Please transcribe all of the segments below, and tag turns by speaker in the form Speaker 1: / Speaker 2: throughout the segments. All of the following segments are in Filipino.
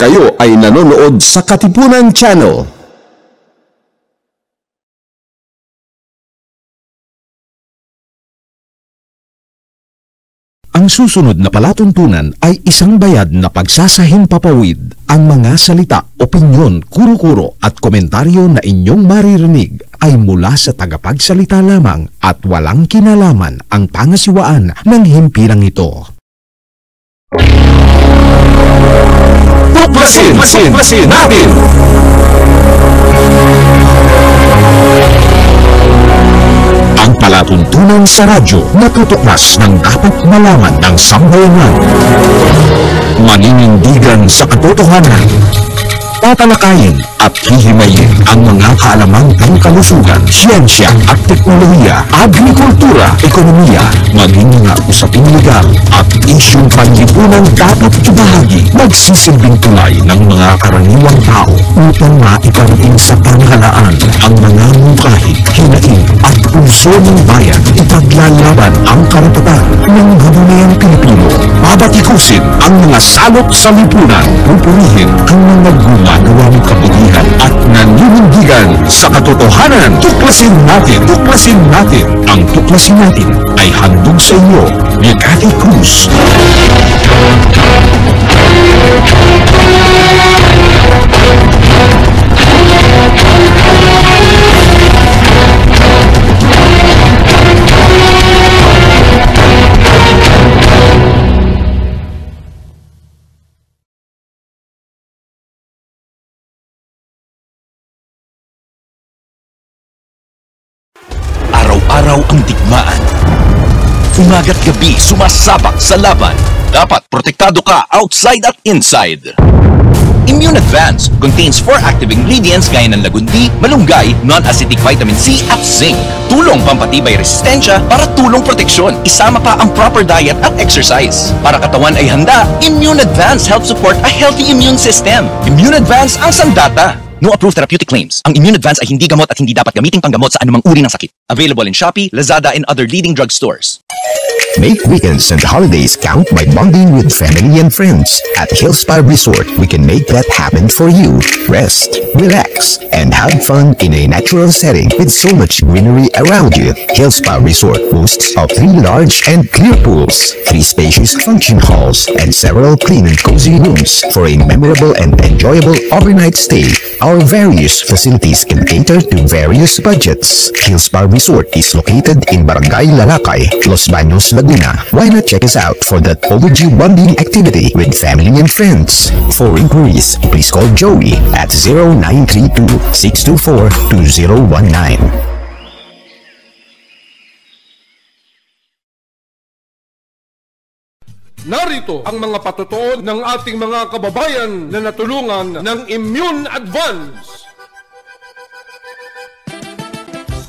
Speaker 1: Kayo ay nanonood sa Katipunan Channel. Ang susunod na palatuntunan ay isang bayad na pagsasahimpapawid. Ang mga salita, opinyon, kuro-kuro at komentaryo na inyong maririnig ay mula sa tagapagsalita lamang at walang kinalaman ang pangasiwaan ng himpilang ito. Tuklasin natin! Ang palatuntunan sa radyo na tutuklas ng dapat malaman ng sambayanan. Maninindigan sa katotohanan. Tatalakayin at hihimayin ang mga kaalamang pangkalusugan, siyensya at teknolohiya, agrikultura, ekonomiya, maging mga usaping legal at isyong panlipunan dapat ibahagi. Magsisilbing tulay ng mga karaniwang tao upang maiparating sa pamahalaan ang mga mungkahi, hinaing at puso ng bayan. Ipaglalaban ang karapatan ng mabumayang Pilipino. Babatikusin ang mga salot sa lipunan. Pupurihin ang mga gumagawa ng kabutihan at naninindigan sa katotohanan. Tuklasin natin! Tuklasin natin! Ang tuklasin natin ay handog sa inyo ni Cathy Cruz.
Speaker 2: Araw-araw ang digmaan. Umaga't gabi sumasabak sa laban. Dapat protektado ka outside at inside. Immune Advance contains 4 active ingredients gaya ng lagundi, malunggay, non-acidic vitamin C at zinc. Tulong pampatibay resistensya para tulong proteksyon. Isama pa ang proper diet at exercise. Para katawan ay handa, Immune Advance helps support a healthy immune system. Immune Advance ang sandata. No approved therapeutic claims. Ang Immune Advance ay hindi gamot at hindi dapat gamiting panggamot sa anumang uri ng sakit. Available in Shopee, Lazada, and other leading drugstores.
Speaker 3: Make weekends and holidays count by bonding with family and friends. At Hillspa Resort, we can make that happen for you. Rest, relax, and have fun in a natural setting with so much greenery around you. Hillspa Resort boasts of 3 large and clear pools, 3 spacious function halls, and several clean and cozy rooms for a memorable and enjoyable overnight stay. Our various facilities can cater to various budgets. Hillspa Resort is located in Barangay Lalakay, Los Baños, Laguna. Why not check us out for that overdue bonding activity with family and friends? For inquiries, please call Joey at 0932-624-2019.
Speaker 4: Narito ang mga patutuon ng ating mga kababayan na natulungan ng Immune Advance.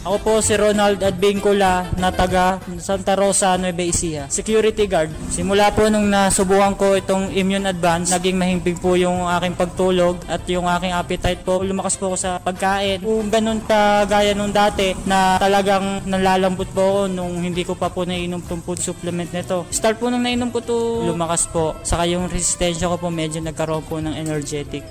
Speaker 5: Ako po si Ronald Advincula na taga Santa Rosa, Nueva Ecija. Security guard. Simula po nung nasubukan ko itong Immune Advance, naging mahimbing po yung aking pagtulog at yung aking appetite po. Lumakas po ako sa pagkain. Kung ganun ka gaya nung dati na talagang nalalambot po ako nung hindi ko pa po nainom itong food supplement nito. Start po nung nainom ko to, lumakas po. Saka yung resistensya ko po medyo nagkaroon po ng energetic.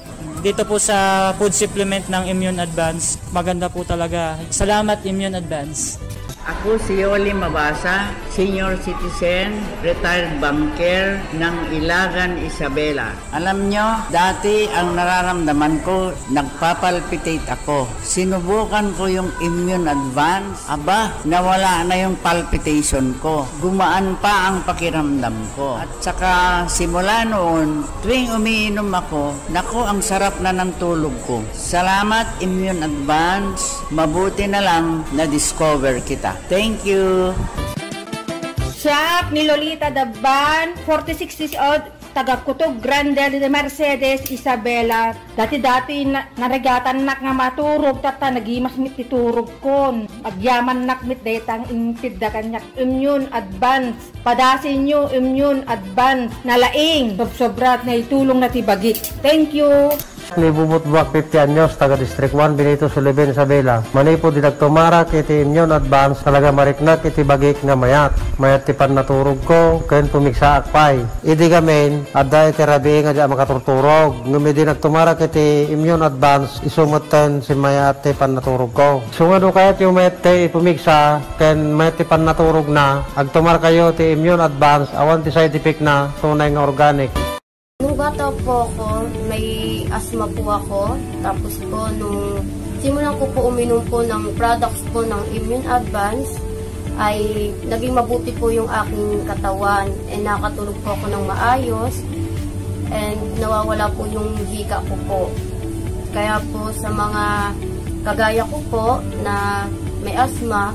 Speaker 5: Dito po sa food supplement ng Immune Advance, maganda po talaga. Salamat Immune Advance.
Speaker 6: Ako si Yoli Mabasa, senior citizen, retired banker ng Ilagan, Isabela. Alam nyo, dati ang nararamdaman ko, nagpapalpitate ako. Sinubukan ko yung Immune Advance. Aba, nawala na yung palpitation ko. Gumaan pa ang pakiramdam ko. At saka simula noon, tuwing umiinom ako, naku, ang sarap na ng tulog ko. Salamat Immune Advance. Mabuti na lang na-discover kita. Thank you.
Speaker 7: Shop ni Lolita Daban, 46 years old, taga Kutog Grande de Mercedes, Isabela. Dati-dati naragatan nak nga maturog, tata nagimas mit titurog kon. Agyaman nak mit detang impid da kanyak Immune Advance. Padasin nyo Immune Advance. Nalaing, sobrat na itulong na tibagit. Thank you.
Speaker 8: Ni Bumut Buwak 50 anyos, taga District 1, Benito Sullivan, Isabela. Manipo dinagtumara kiti immune advance, talaga mariknak iti bagik nga mayat. Mayat ti pannaturog ko, kayon pumiksa akpay. Idi gamin, adda iti rabi nga di makaturturog. Ngumi dinagtumara kiti immune advance, isumutan si mayat ti pannaturog ko. Sungado kayat yung mayat ti pumiksa, kayon mayat ti pannaturog na, agtumar kayo ti immune advance, awan ti side effect na, tunay nga organic.
Speaker 9: Nung bata po ako, may asthma po ako. Tapos po, nung simulan ko po uminom po ng products po ng Immune Advance, ay naging mabuti po yung aking katawan. And nakatulog po ako ng maayos. And nawawala po yung hika ko po. Kaya po sa mga kagaya ko po na may asthma,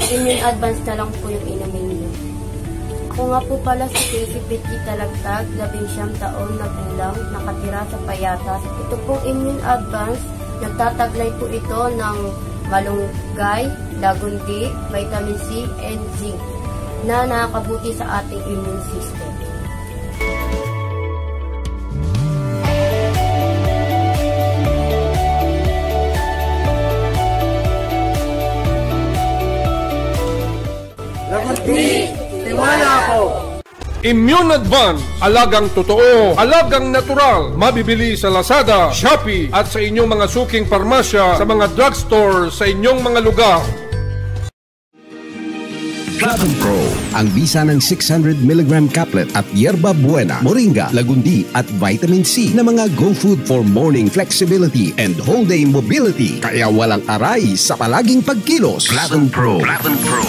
Speaker 9: Immune Advance na lang po yung inumin niyo. Ako nga po pala si Casey Betty Talagtag, 19 taon na gulang, nakatira sa Payatas. Ito pong Immune Advance, nagtataglay po ito ng malunggay, dagundi, vitamin C, and zinc na nakakabuti sa ating immune system.
Speaker 4: Immune Advance, alagang totoo, alagang natural, mabibili sa Lazada, Shopee at sa inyong mga suking parmasya, sa mga drugstore sa inyong mga lugar.
Speaker 3: Flavon Pro, ang bisa ng 600mg caplet at Yerba Buena, Moringa, Lagundi at Vitamin C na mga go food for morning flexibility and whole day mobility. Kaya walang aray sa palaging pagkilos. Flavon Pro. Flavon Pro.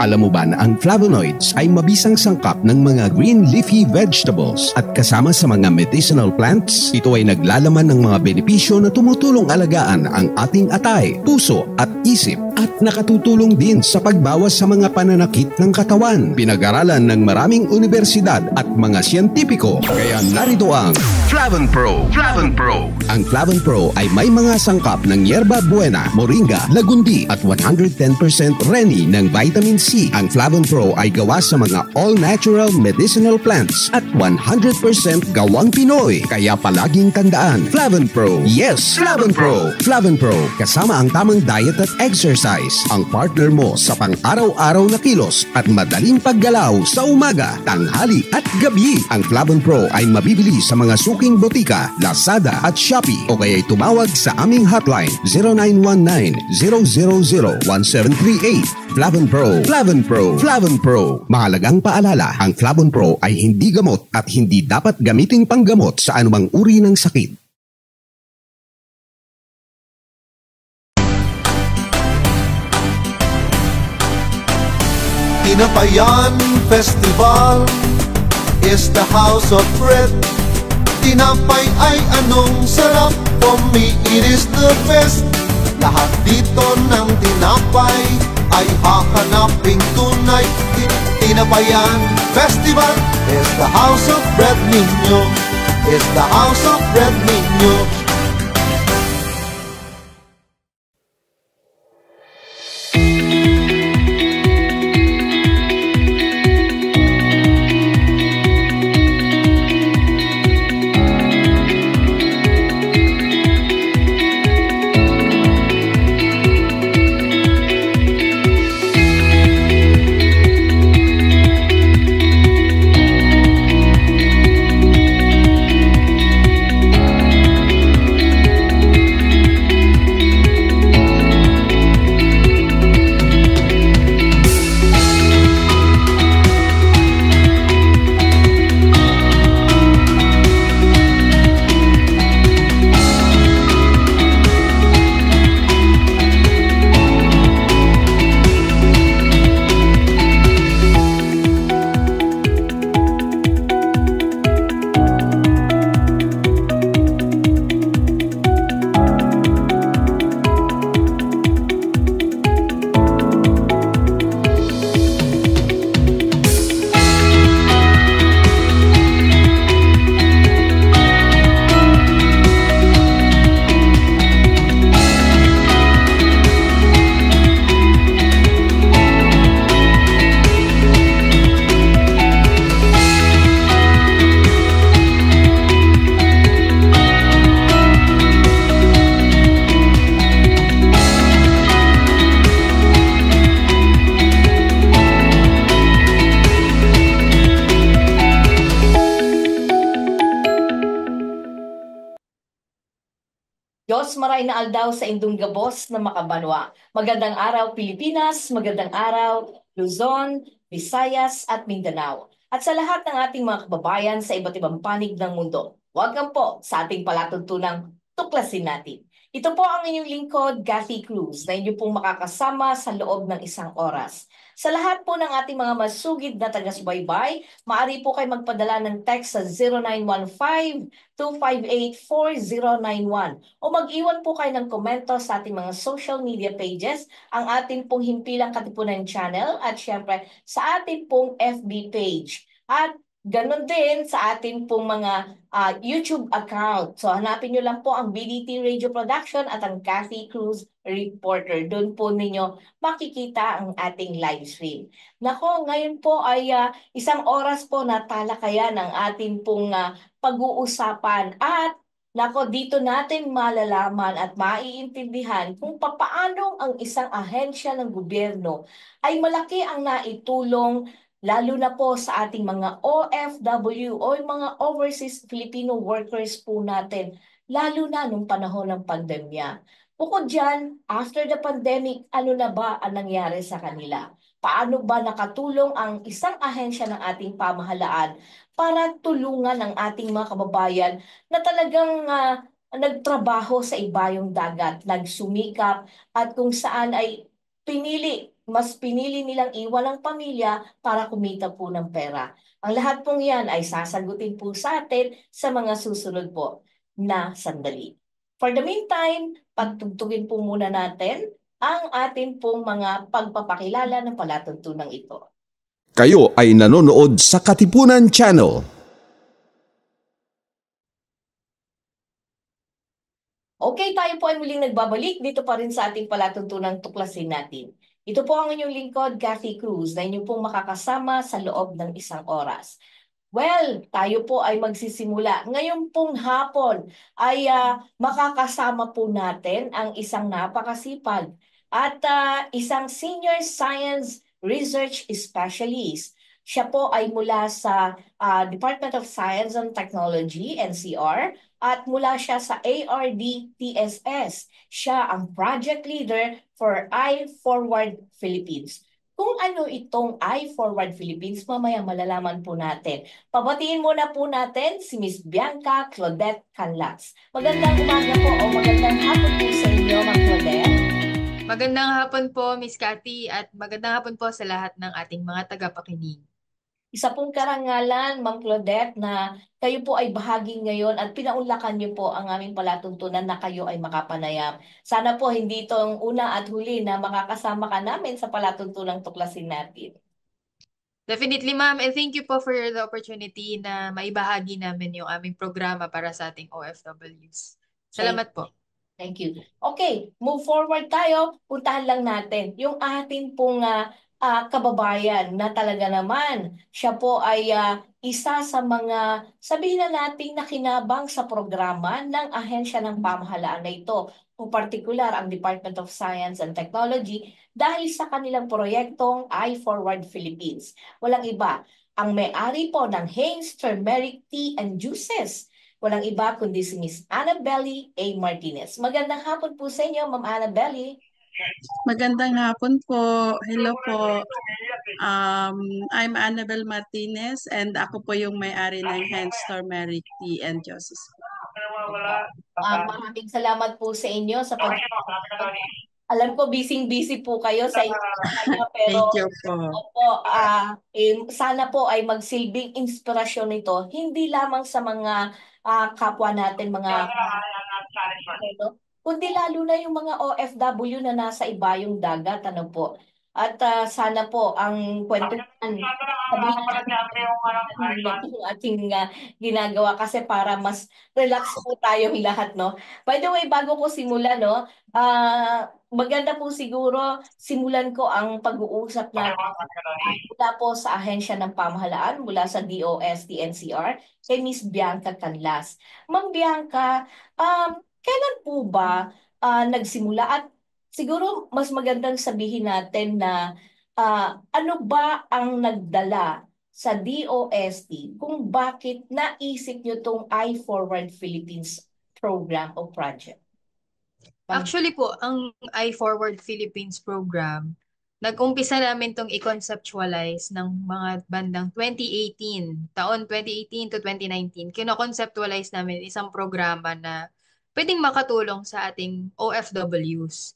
Speaker 3: Alam mo ba na ang flavonoids ay mabisang sangkap ng mga green leafy vegetables at kasama sa mga medicinal plants? Ito ay naglalaman ng mga benepisyo na tumutulong alagaan ang ating atay, puso at isip at nakatutulong din sa pagbawas sa mga pananakit ng katawan. Pinag-aralan ng maraming universidad at mga siyentipiko. Kaya narito ang Flavon Pro. Flavon Pro. Ang Flavon Pro ay may mga sangkap ng Yerba Buena, Moringa, Lagundi at 110% Reni ng Vitamin C. Ang Flavon Pro ay gawa sa mga all-natural medicinal plants at 100% gawang Pinoy. Kaya palaging tandaan, Flavon Pro. Yes, Flavon Pro. Flavon Pro, kasama ang tamang diet at exercise. Ang partner mo sa pang-araw-araw na kilos at madaling paggalaw sa umaga, tanghali at gabi. Ang Flavon Pro ay mabibili sa mga suking botika, Lazada at Shopee o kaya'y tumawag sa aming hotline 0919-000-1738. Flavon Pro. Flavon Pro. Flavon Pro. Mahalagang paalala, ang Flavon Pro ay hindi gamot at hindi dapat gamiting panggamot sa anumang uri ng sakit.
Speaker 10: Tinapayan Festival is the house of bread. Tinapay ay anong sarap, for me it is the best. Lahat dito ng tinapay ay hahanaping tunay. Tinapayan Festival is the house of bread ninyo, is the house of bread ninyo.
Speaker 11: Diyos maray na aldaw sa indong gabos na makabanwa. Magandang araw Pilipinas, magandang araw Luzon, Visayas at Mindanao. At sa lahat ng ating mga kababayan sa iba't ibang panig ng mundo, welcome po sa ating palatuntunang Tuklasin Natin. Ito po ang inyong lingkod, Kathy Cruz, na inyo pong makakasama sa loob ng isang oras. Sa lahat po ng ating mga masugid na taga-subaybay, maaari po kayo magpadala ng text sa 0915-258-4091 o mag-iwan po kayo ng komento sa ating mga social media pages, ang ating pong Himpilang Katipunan channel at syempre sa ating pong FB page. At ganon din sa ating pong mga YouTube account. So hanapin nyo lang po ang BDT Radio Production at ang Kathy Cruz Reporter. Doon po ninyo makikita ang ating live stream. Nako, ngayon po ay isang oras po na talakayan ang ating pong pag-uusapan at nako, dito natin malalaman at maiintindihan kung papaano ang isang ahensya ng gobyerno ay malaki ang naitulong lalo na po sa ating mga OFW o yung mga overseas Filipino workers po natin, lalo na nung panahon ng pandemya. Bukod dyan, after the pandemic, ano na ba ang nangyari sa kanila? Paano ba nakatulong ang isang ahensya ng ating pamahalaan para tulungan ang ating mga kababayan na talagang nagtrabaho sa ibayong dagat, nagsumikap at kung saan ay mas pinili nilang iwan ang pamilya para kumita po ng pera. Ang lahat pong yan ay sasagutin po sa atin sa mga susunod po na sandali. For the meantime, pagtugtugin po muna natin ang ating pong mga pagpapakilala ng palatuntunang ito.
Speaker 1: Kayo ay nanonood sa Katipunan Channel.
Speaker 11: Okay, tayo po ay muling nagbabalik dito pa rin sa ating palatuntunang Tuklasin Natin. Ito po ang inyong lingkod, Kathy Cruz, na inyong pong makakasama sa loob ng isang oras. Well, tayo po ay magsisimula. Ngayon pong hapon ay makakasama po natin ang isang napakasipag at isang senior science research specialist. Siya po ay mula sa Department of Science and Technology, NCR, at mula siya sa ARD-TSS. Siya ang project leader for iForward Philippines. Kung ano itong iForward Philippines, mamaya malalaman po natin. Pabatiin muna po natin si Miss Bianca Claudette Canlas. Magandang umaga po o magandang hapon po sa inyo, Ma'am Claudette.
Speaker 12: Magandang hapon po, Miss Cathy, at magandang hapon po sa lahat ng ating mga tagapakinig.
Speaker 11: Isa pong karangalan, Ma'am Claudette, na kayo po ay bahagi ngayon at pinaunlakan niyo po ang aming palatuntunan na kayo ay makapanayam. Sana po hindi itong una at huli na makakasama ka namin sa palatuntunang Tuklasin Natin.
Speaker 12: Definitely, ma'am. And thank you po for the opportunity na maibahagi namin yung aming programa para sa ating OFWs. Salamat po.
Speaker 11: Thank you. Okay, move forward tayo. Puntahan lang natin yung ating pong kababayan na talaga naman siya po ay isa sa mga sabihin na nating nakinabang sa programa ng ahensya ng pamahalaan na ito, o partikular ang Department of Science and Technology dahil sa kanilang proyektong iForward Philippines. Walang iba, ang may-ari po ng Haynes Turmeric Tea and Juices. Walang iba kundi si Miss Annabelle A. Martinez. Magandang hapon po sa inyo, Ma'am Annabelle.
Speaker 13: Magandang hapon po. Hello po. I'm Annabelle Martinez and ako po yung may-ari ng Haynes Turmeric Tea and Juices.
Speaker 11: Maraming salamat po sa inyo sa pag... Alam ko busy-busy po kayo sa inyo, pero
Speaker 13: thank you po.
Speaker 11: Opo, sana po ay magsilbing inspirasyon nito, hindi lamang sa mga kapwa natin, mga kundi lalo na yung mga OFW na nasa ibayong dagat, ano po. At sana po ang kwentuhan sabihin natin yung ating ginagawa kasi para mas relax po tayong lahat, no? By the way, bago ko simula, no, maganda po siguro simulan ko ang pag-uusap na mula po sa ahensya ng pamahalaan, mula sa DOST-NCR, kay Miss Bianca Canlas. Ma'am Bianca, kailan po ba nagsimula at siguro mas magandang sabihin natin na ano ba ang nagdala sa DOST kung bakit naisip nyo itong iForward Philippines program o project?
Speaker 12: Actually po, ang iForward Philippines program, nag-umpisa namin tong i-conceptualize ng mga bandang 2018, taon 2018 to 2019. Kino-conceptualize namin isang programa na pwedeng makatulong sa ating OFWs.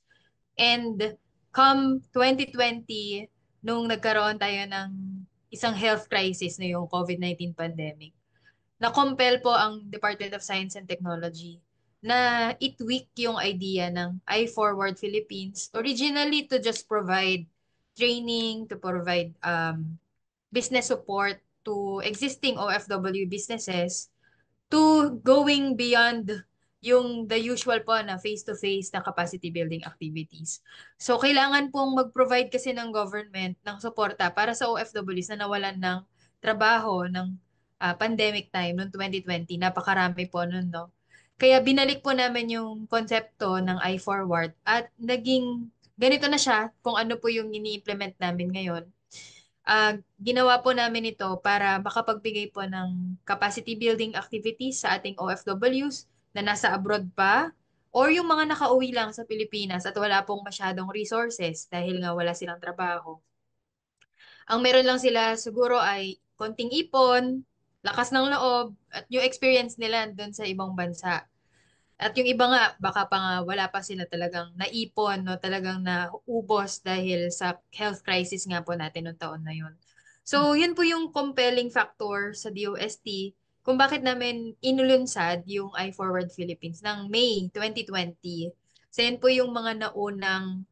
Speaker 12: And come 2020, nung nagkaroon tayo ng isang health crisis na yung COVID-19 pandemic, na-compel po ang Department of Science and Technology na i-tweak yung idea ng iForward Philippines originally to just provide training, to provide business support to existing OFW businesses to going beyond yung the usual po na face-to-face na capacity building activities. So, kailangan pong mag-provide kasi ng government ng suporta para sa OFWs na nawalan ng trabaho ng pandemic time noong 2020. Napakarami po nun, no? Kaya binalik po namin yung konsepto ng iForward at naging ganito na siya kung ano po yung ini-implement namin ngayon. Ginawa po namin ito para makapagbigay po ng capacity building activities sa ating OFWs na nasa abroad pa or yung mga nakauwi lang sa Pilipinas at wala pong masyadong resources dahil nga wala silang trabaho. Ang meron lang sila siguro ay konting ipon, lakas ng loob, at yung experience nila doon sa ibang bansa. At yung iba nga, baka pa nga wala pa sila talagang naipon, no, talagang naubos dahil sa health crisis nga po natin noong taon na yun. So, yun po yung compelling factor sa DOST kung bakit namin inulunsad yung iForward Philippines ng May 2020. So, yun po yung mga naunang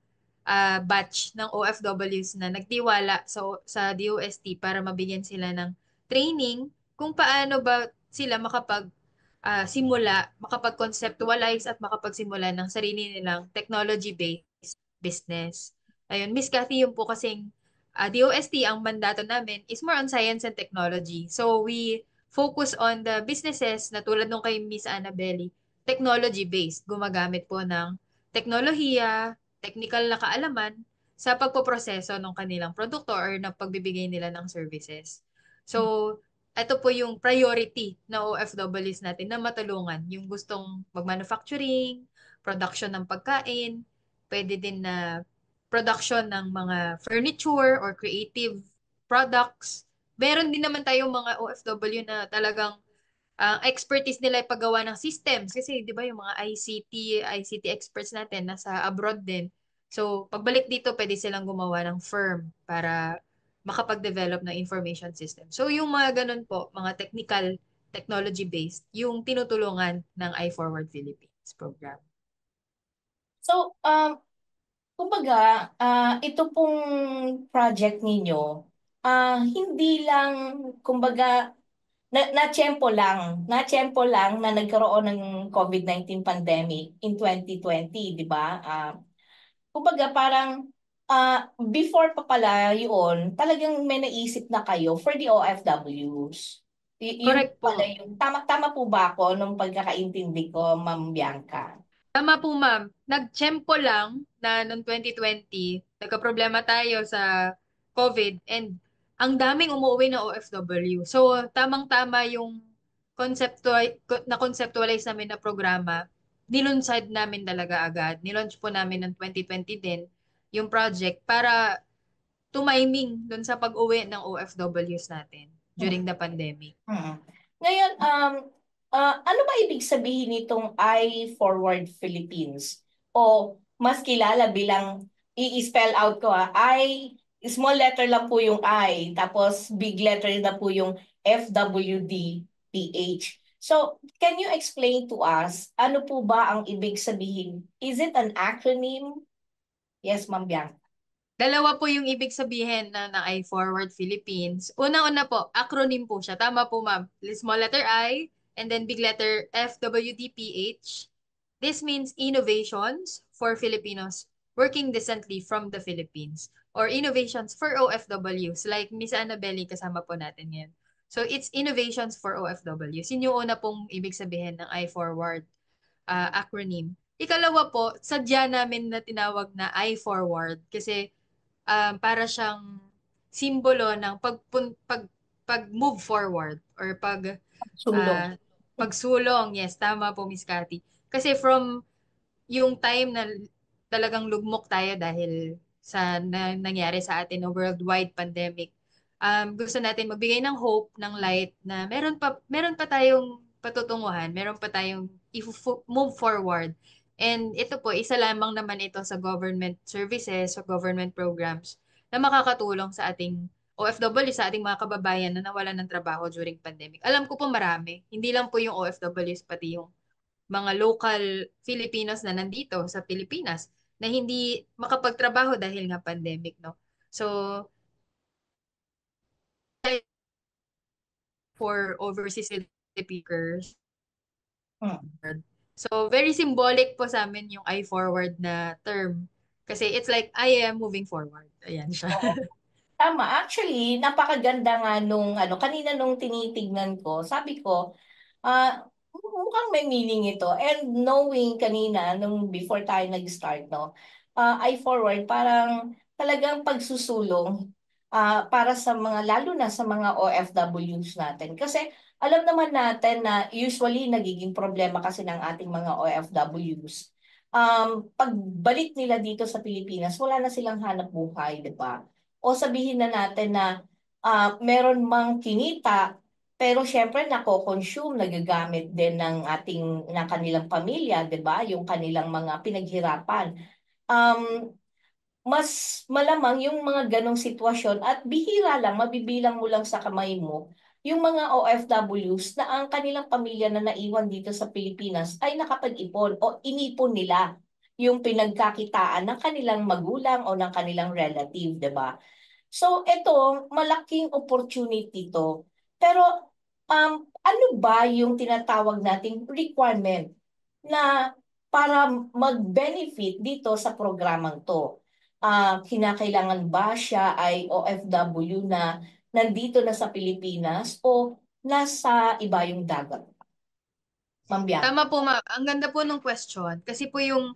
Speaker 12: batch ng OFWs na nagtiwala sa DOST para mabigyan sila ng training kung paano ba sila simula, makapag-conceptualize at makapagsimula ng sarili nilang technology-based business. Ayun, Miss Cathy, yung po kasing DOST, ang mandato namin is more on science and technology. So we focus on the businesses na tulad nung kay Miss Annabelle, technology-based. Gumagamit po ng teknolohiya, technical na kaalaman sa pagpoproseso ng kanilang produkto or ng pagbibigay nila ng services. So, ito po yung priority na OFWs natin na matulungan. Yung gustong mag-manufacturing, production ng pagkain, pwede din na production ng mga furniture or creative products. Meron din naman tayong mga OFW na talagang expertise nila ay paggawa ng systems. Kasi, di ba, yung mga ICT experts natin nasa abroad din. So, pagbalik dito, pwede silang gumawa ng firm para makapag-develop ng information system. So, yung mga ganun po, mga technology-based, yung tinutulungan ng iForward Philippines program.
Speaker 11: So, kumbaga, ito pong project ninyo, hindi lang, kumbaga, na-tiyempo lang na nagkaroon ng COVID-19 pandemic in 2020, di ba? Kumbaga parang before pa pala yun, talagang may naisip na kayo for the OFWs.
Speaker 12: Correct po.
Speaker 11: Pala yung, tama po ba ako nung pagkakaintindi ko, Ma'am Bianca?
Speaker 12: Tama po, ma'am. Nag-tsempo lang na noong 2020, nagka-problema tayo sa COVID and ang daming umuwi na OFW. So, tamang-tama yung na-conceptualize namin na programa, nilunsad namin talaga agad. Nilaunch po namin noong 2020 din yung project para tumiming dun sa pag-uwi ng OFWs natin during the pandemic.
Speaker 11: Ngayon, ano ba ibig sabihin nitong iForward Philippines? O mas kilala bilang, i-spell out ko small letter lang po yung I, tapos big letter na po yung FWDPH. So, can you explain to us, ano po ba ang ibig sabihin? Is it an acronym? Yes, Ma'am Bianca.
Speaker 12: Dalawa po yung ibig sabihin ng iForward Philippines. Una-una po, acronym po siya. Tama po, ma'am. Small letter I and then big letter FWDPH. This means Innovations for Filipinos Working Decently from the Philippines or Innovations for OFWs like Miss Annabelle kasama po natin ngayon. So it's Innovations for OFWs. Yun yung una pong ibig sabihin ng iForward acronym. Ikalawa po, sadya namin na tinawag na iForward kasi para siyang simbolo ng pag-move forward or
Speaker 11: Sulong.
Speaker 12: pagsulong. Yes, tama po, Miss Cathy. Kasi from yung time na talagang lugmok tayo dahil sa nangyari sa atin na worldwide pandemic, gusto natin magbigay ng hope, ng light na meron pa tayong patutunguhan, meron pa tayong move forward. And ito po, isa lamang naman ito sa government services, sa government programs na makakatulong sa ating OFW, sa ating mga kababayan na nawalan ng trabaho during pandemic. Alam ko po marami, hindi lang po yung OFWs, pati yung mga local Filipinos na nandito sa Pilipinas na hindi makapagtrabaho dahil nga pandemic, no? So, for overseas speakers. So, very symbolic po sa amin yung I forward na term. Kasi it's like, I am moving forward. Ayan siya.
Speaker 11: Tama. Actually, napakaganda nga nung kanina nung tinitignan ko, sabi ko, mukhang may meaning ito. And knowing kanina, nung before tayo nag-start, no, I forward, parang talagang pagsusulong para sa mga, lalo na sa mga OFWs natin. Kasi alam naman natin na usually nagiging problema kasi ng ating mga OFWs. Pagbalik nila dito sa Pilipinas, wala na silang hanap buhay, di ba? O sabihin na natin na meron mang kinita, pero syempre nako-consume, nagagamit din ng kanilang pamilya, 'di ba? Yung kanilang mga pinaghirapan. Um, Mas malamang yung mga ganong sitwasyon at bihira lang, mabibilang mo lang sa kamay mo, yung mga OFWs na ang kanilang pamilya na naiwan dito sa Pilipinas ay nakapag-ipon o inipon nila yung pinagkakitaan ng kanilang magulang o ng kanilang relative, 'di ba? So, ito, malaking opportunity to. Pero, ano ba yung tinatawag nating requirement na para mag-benefit dito sa programang to? Kinakailangan ba siya ay OFW na nandito na sa Pilipinas o nasa iba yung dagat? Ma'am Bianca.
Speaker 12: Tama po, ma'am. Ang ganda po ng question. Kasi po yung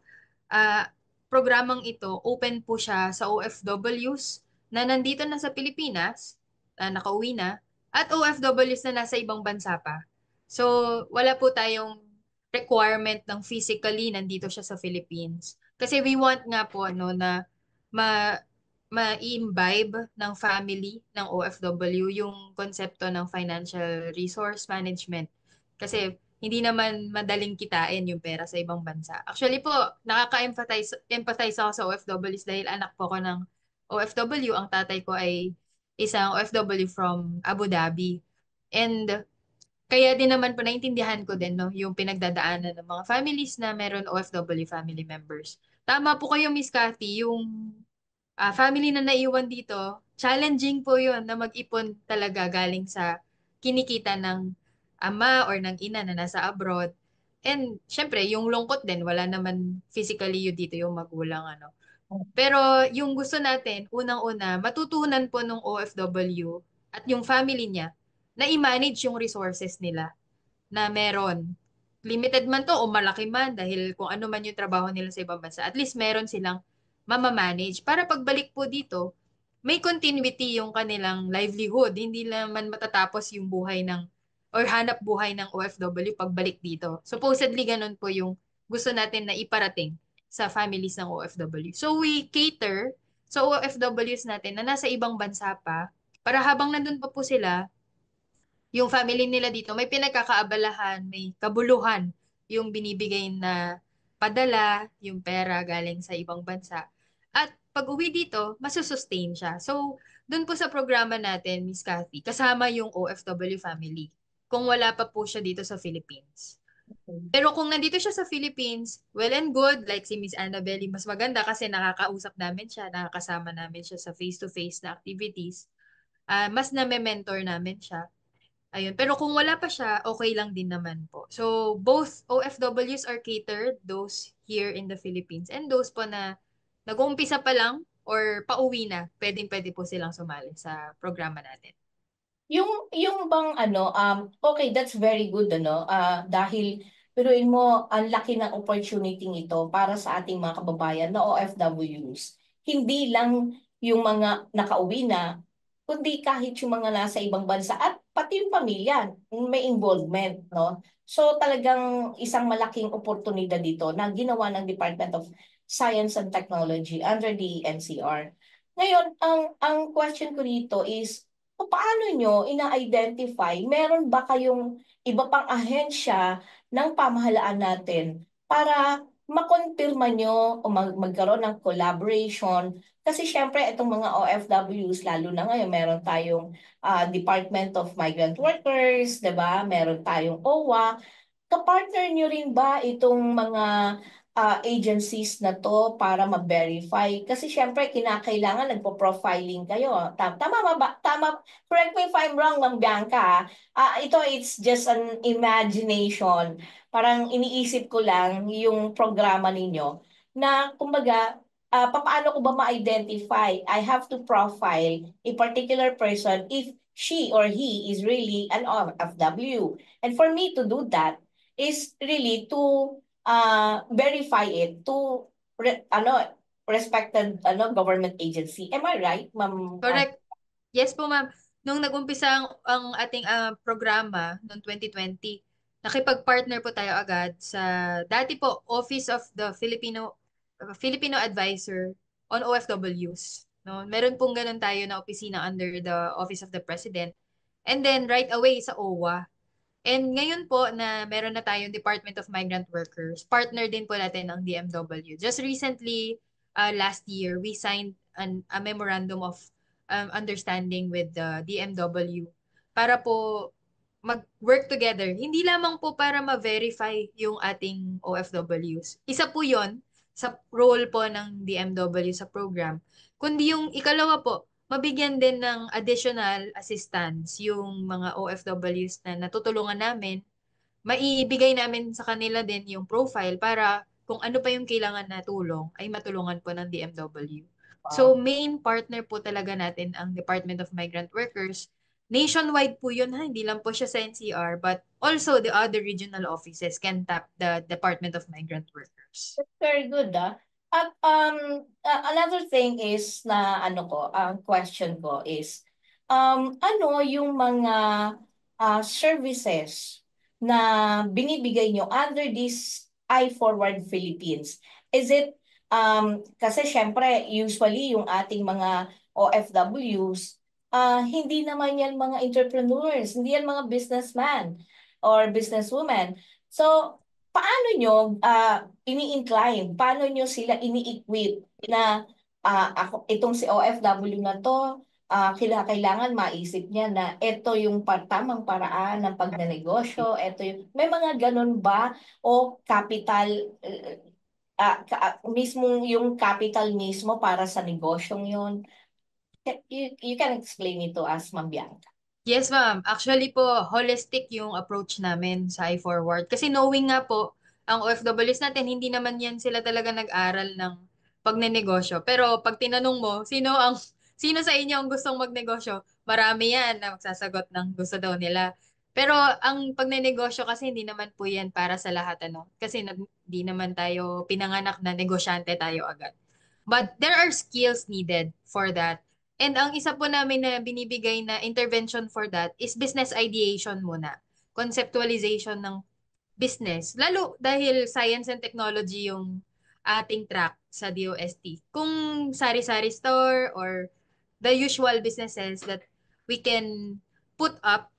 Speaker 12: ah, programang ito, open po siya sa OFWs na nandito na sa Pilipinas, nakauwi na, at OFWs na nasa ibang bansa pa. So, wala po tayong requirement ng physically nandito siya sa Philippines. Kasi we want nga po no, na ma ma-imbibe ng family ng OFW yung konsepto ng financial resource management. Kasi hindi naman madaling kitain yung pera sa ibang bansa. Actually po, empathize ako sa OFWs dahil anak po ko ng OFW. Ang tatay ko ay isang OFW from Abu Dhabi. And kaya din naman po naintindihan ko din no, yung pinagdadaanan ng mga families na meron OFW family members. Tama po kayo, Miss Cathy, yung family na naiwan dito, challenging po yun na mag-ipon talaga galing sa kinikita ng ama or ng ina na nasa abroad. And syempre, yung lungkot din, wala naman physically yun dito yung magulang. Ano. Pero yung gusto natin, unang-una, matutunan po ng OFW at yung family niya na i-manage yung resources nila na meron. Limited man to o malaki man dahil kung ano man yung trabaho nila sa ibang bansa, at least meron silang mamamanage para pagbalik po dito, may continuity yung kanilang livelihood. Hindi naman matatapos yung buhay ng or hanap buhay ng OFW pagbalik dito. Supposedly ganun po yung gusto natin na iparating sa families ng OFW. So we cater sa OFWs natin na nasa ibang bansa pa para habang nandun pa po sila, yung family nila dito, may pinagkakaabalahan, may kabuluhan yung binibigay na padala, yung pera galing sa ibang bansa. At pag uwi dito, masusustain siya. So, dun po sa programa natin, Miss Cathy, kasama yung OFW family. Kung wala pa po siya dito sa Philippines. Pero kung nandito siya sa Philippines, well and good, like si Miss Annabelle, mas maganda kasi nakakausap namin siya, nakakasama namin siya sa face-to-face na activities. Mas na-mentor namin siya. Ayun. Pero kung wala pa siya, okay lang din naman po. So, both OFWs are catered, those here in the Philippines, and those po na nag-uumpisa pa lang or pauwi na, pwedeng-pwede po silang sumali sa programa natin.
Speaker 11: Yung bang okay, that's very good dahil piruin mo ang laki ng opportunity ito para sa ating mga kababayan na OFWs. Hindi lang yung mga nakauwi na, kundi kahit yung mga nasa ibang bansa at pati yung pamilya may involvement, no? So talagang isang malaking oportunidad dito na ginawa ng Department of Science and Technology under the NCR. Ngayon, ang question ko dito is, paano nyo ina-identify, meron ba kayong iba pang ahensya ng pamahalaan natin para makonfirma nyo o magkaroon ng collaboration? Kasi syempre, itong mga OFWs, lalo na ngayon, meron tayong Department of Migrant Workers, 'di ba? Meron tayong OWA. Kapartner nyo rin ba itong mga agencies na to para ma-verify? Kasi syempre, kinakailangan nagpo-profiling kayo. Tama ba? Tama, correct me if I'm wrong, Ma'am Bianca. Ito, it's just an imagination. Parang iniisip ko lang yung programa ninyo na, kumbaga, paano ko ba ma-identify? I have to profile a particular person if she or he is really an OFW. And for me to do that is really to verify it to respected government agency. Am I right, Ma'am?
Speaker 12: Correct. Yes po, ma'am. Nung nag-umpisa ang ating programa noong 2020, nakipag-partner po tayo agad sa dati po Office of the Filipino Advisor on OFWs. No, meron pong ganun tayo na opisina under the Office of the President. And then right away sa OWA. And ngayon po na meron na tayong Department of Migrant Workers, partner din po natin ang DMW. Just recently, last year, we signed a memorandum of understanding with the DMW para po mag-work together. Hindi lamang po para ma-verify yung ating OFWs. Isa po yon sa role po ng DMW sa program. Kundi yung ikalawa po, mabigyan din ng additional assistance yung mga OFWs na natutulungan namin. Maibigay namin sa kanila din yung profile para kung ano pa yung kailangan na tulong ay matulungan po ng DMW. So main partner po talaga natin ang Department of Migrant Workers. Nationwide po yun ha, hindi lang po siya sa NCR but also the other regional offices can tap the Department of Migrant Workers.
Speaker 11: That's very good, At another thing is na ang question ko is ano yung mga services na binibigay nyo under this iForward Philippines? Is it kasi syempre usually yung ating mga OFWs hindi naman yan mga entrepreneurs, hindi yan mga businessman or businesswoman. So paano nyo ini-incline? Paano nyo sila ini-equip na itong si OFW na to, kailangan maisip niya na ito yung tamang paraan ng pagnenegosyo, ito yung, may mga ganun ba? O capital, mismo yung capital mismo para sa negosyong yun? You can explain it to us, Ma'am Bianca.
Speaker 12: Yes, ma'am. Actually po, holistic yung approach namin sa iForward. Kasi knowing nga po, ang OFWs natin, hindi naman yan sila talaga nag-aral ng pagnenegosyo. Pero pag tinanong mo, sino sa inyo ang gustong magnegosyo? Marami yan na magsasagot ng gusto daw nila. Pero ang pagnenegosyo kasi hindi naman po yan para sa lahat, Kasi hindi naman tayo pinanganak na negosyante tayo agad. But there are skills needed for that. And ang isa po namin na binibigay na intervention for that is business ideation muna. Conceptualization ng business. Lalo dahil science and technology yung ating track sa DOST. Kung sari-sari store or the usual businesses that we can put up,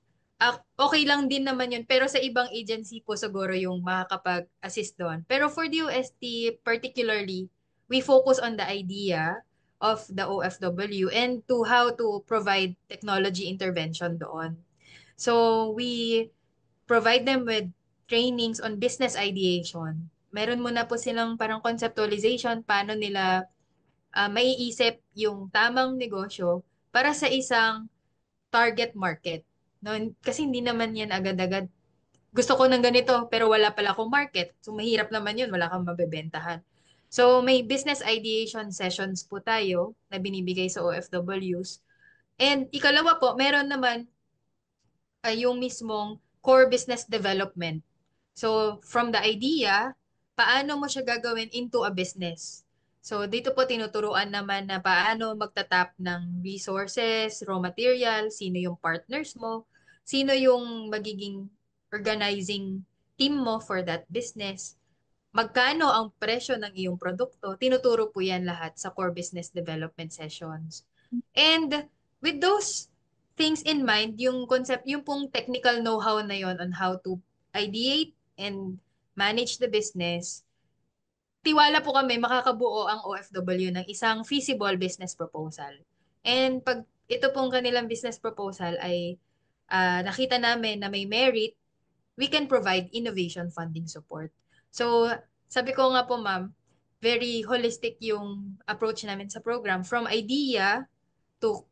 Speaker 12: okay lang din naman yun. Pero sa ibang agency po siguro yung makakapag-assist doon. Pero for DOST particularly, we focus on the idea of the OFW and to how to provide technology intervention doon. So we provide them with trainings on business ideation. Meron muna po silang parang conceptualization, paano nila maiisip yung tamang negosyo para sa isang target market. No? Kasi hindi naman yan agad-agad. Gusto ko ng ganito pero wala pala akong market. So mahirap naman yun, wala kang mabebentahan. So, may business ideation sessions po tayo na binibigay sa OFWs. And ikalawa po, meron naman yung mismong core business development. So, from the idea, paano mo siya gagawin into a business? So, dito po tinuturuan naman na paano magtatap ng resources, raw material, sino yung partners mo, sino yung magiging organizing team mo for that business, magkano ang presyo ng iyong produkto, tinuturo po yan lahat sa core business development sessions. And with those things in mind, yung concept, yung pong technical know-how na yon on how to ideate and manage the business, tiwala po kami makakabuo ang OFW ng isang feasible business proposal. And pag ito pong kanilang business proposal ay nakita namin na may merit, we can provide innovation funding support. So, sabi ko nga po ma'am, very holistic yung approach namin sa program, from idea to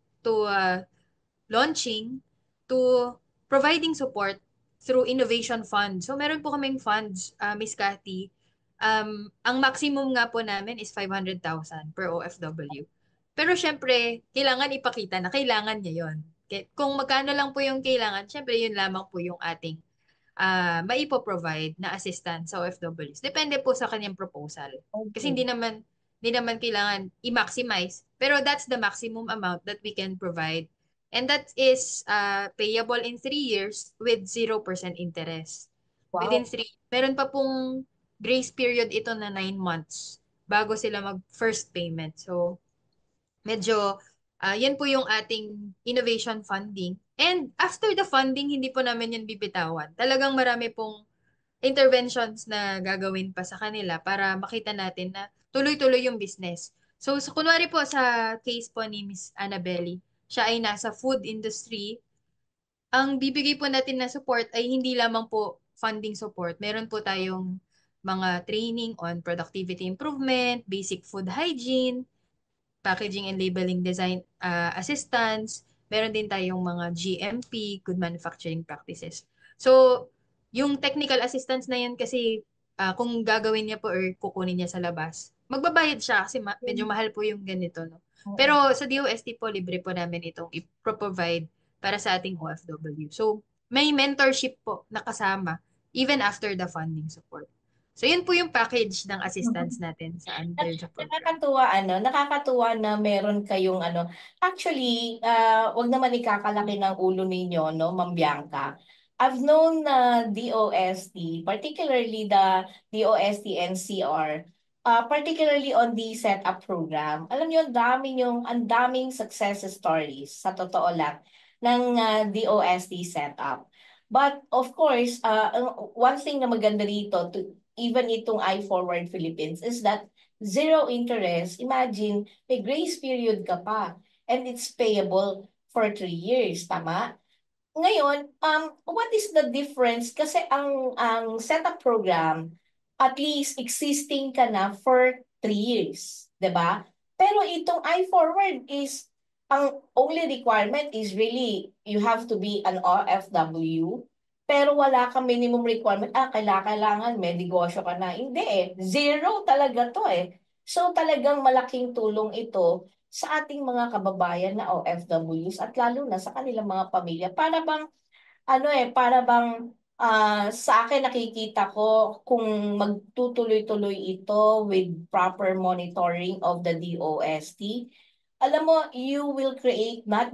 Speaker 12: launching to providing support through innovation fund. So meron po kaming funds, Miss Cathy. Ang maximum nga po namin is 500,000 per OFW. Pero syempre, kailangan ipakita na kailangan niya yon. Kung magkano lang po yung kailangan, syempre yun lamang po yung ating maipo-provide na assistance sa OFWs. Depende po sa kanyang proposal. Kasi hindi naman kailangan i-maximize. Pero that's the maximum amount that we can provide. And that is payable in 3 years with 0% interest.
Speaker 11: Wow.
Speaker 12: Within 3. Meron pa pong grace period ito na 9 months bago sila mag-first payment. So, medyo yan po yung ating innovation funding. And after the funding, hindi po namin yan bibitawan. Talagang marami pong interventions na gagawin pa sa kanila para makita natin na tuloy-tuloy yung business. So kunwari po sa case po ni Miss Annabelle, siya ay nasa food industry. Ang bibigay po natin na support ay hindi lamang po funding support. Meron po tayong mga training on productivity improvement, basic food hygiene, packaging and labeling design assistance. Meron din tayong mga GMP, good manufacturing practices. So, yung technical assistance na yan kasi kung gagawin niya po or kukunin niya sa labas, magbabayad siya kasi medyo mahal po yung ganito. No? Pero sa DOST po, libre po namin itong i-provide para sa ating OFW. So, may mentorship po na kasama even after the funding support. So, yun po yung package ng assistance natin sa under the program.
Speaker 11: Nakakatuwa na meron kayong Actually, wag naman ikakalaki ng ulo ninyo, no, Ma'am Bianca. I've known DOST, particularly the DOST NCR, particularly on the setup program. Alam niyo, ang daming success stories, sa totoo lang, ng DOST setup. But of course, one thing na maganda rito, even itong iForward Philippines, is that zero interest. Imagine, may grace period ka pa and it's payable for 3 years, tama? Ngayon, what is the difference? Kasi ang setup program, at least existing ka na for 3 years, 'di ba? Pero itong iForward is, ang only requirement is really you have to be an OFW, pero wala kang minimum requirement, kailangan may negosyo ka na. Hindi zero talaga to So talagang malaking tulong ito sa ating mga kababayan na OFWs at lalo na sa kanilang mga pamilya. Para bang sa akin nakikita ko kung magtutuloy-tuloy ito with proper monitoring of the DOST, alam mo, you will create not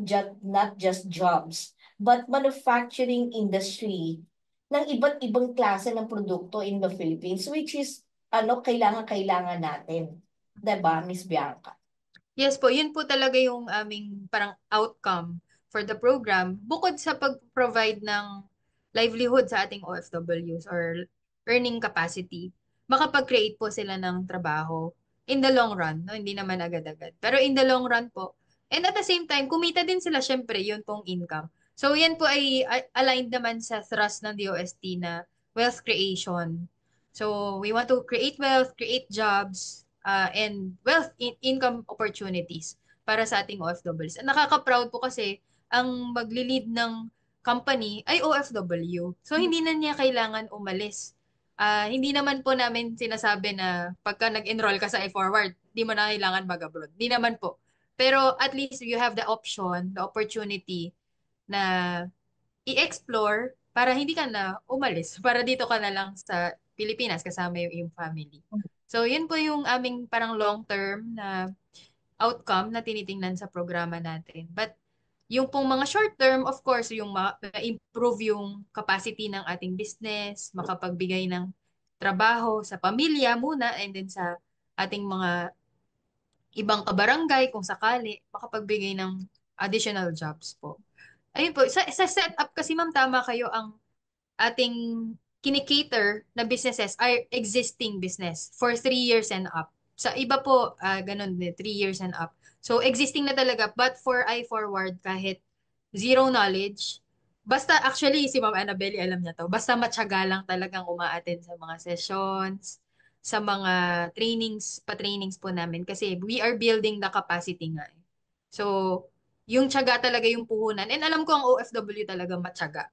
Speaker 11: just jobs, but manufacturing industry ng iba't ibang klase ng produkto in the Philippines, which is kailangan natin. 'Di ba, Miss Bianca?
Speaker 12: Yes po, yun po talaga yung aming parang outcome for the program. Bukod sa pag-provide ng livelihood sa ating OFWs or earning capacity, makapag-create po sila ng trabaho in the long run, no? Hindi naman agad-agad. Pero in the long run po, and at the same time, kumita din sila syempre, yun pong income. So yan po ay aligned naman sa thrust ng DOST na wealth creation. So we want to create wealth, create jobs, and wealth income opportunities para sa ating OFWs. At nakaka-proud po kasi ang magli-lead ng company ay OFW. So hindi na niya kailangan umalis. Hindi naman po namin sinasabi na pagka nag-enroll ka sa iForward, di mo na kailangan mag-abroad. Di naman po. Pero at least you have the option, the opportunity na i-explore para hindi ka na umalis. Para dito ka na lang sa Pilipinas kasama yung iyong family. So, yun po yung aming parang long-term na outcome na tinitingnan sa programa natin. But Yung pong mga short term, of course, yung ma-improve yung capacity ng ating business, makapagbigay ng trabaho sa pamilya muna, and then sa ating mga ibang kabarangay kung sakali, makapagbigay ng additional jobs po. Ayun po, sa setup kasi ma'am, tama kayo, ang ating kinikater na businesses are existing business for 3 years and up. Sa iba po, ganun din, 3 years and up. So, existing na talaga. But for iForward, kahit zero knowledge, basta actually, si Ma'am Annabelle, alam niya to, basta matyaga lang talagang uma-attend sa mga sessions, sa mga pa-trainings po namin. Kasi we are building the capacity nga. So, yung tiyaga talaga yung puhunan. And alam ko ang OFW talaga matyaga.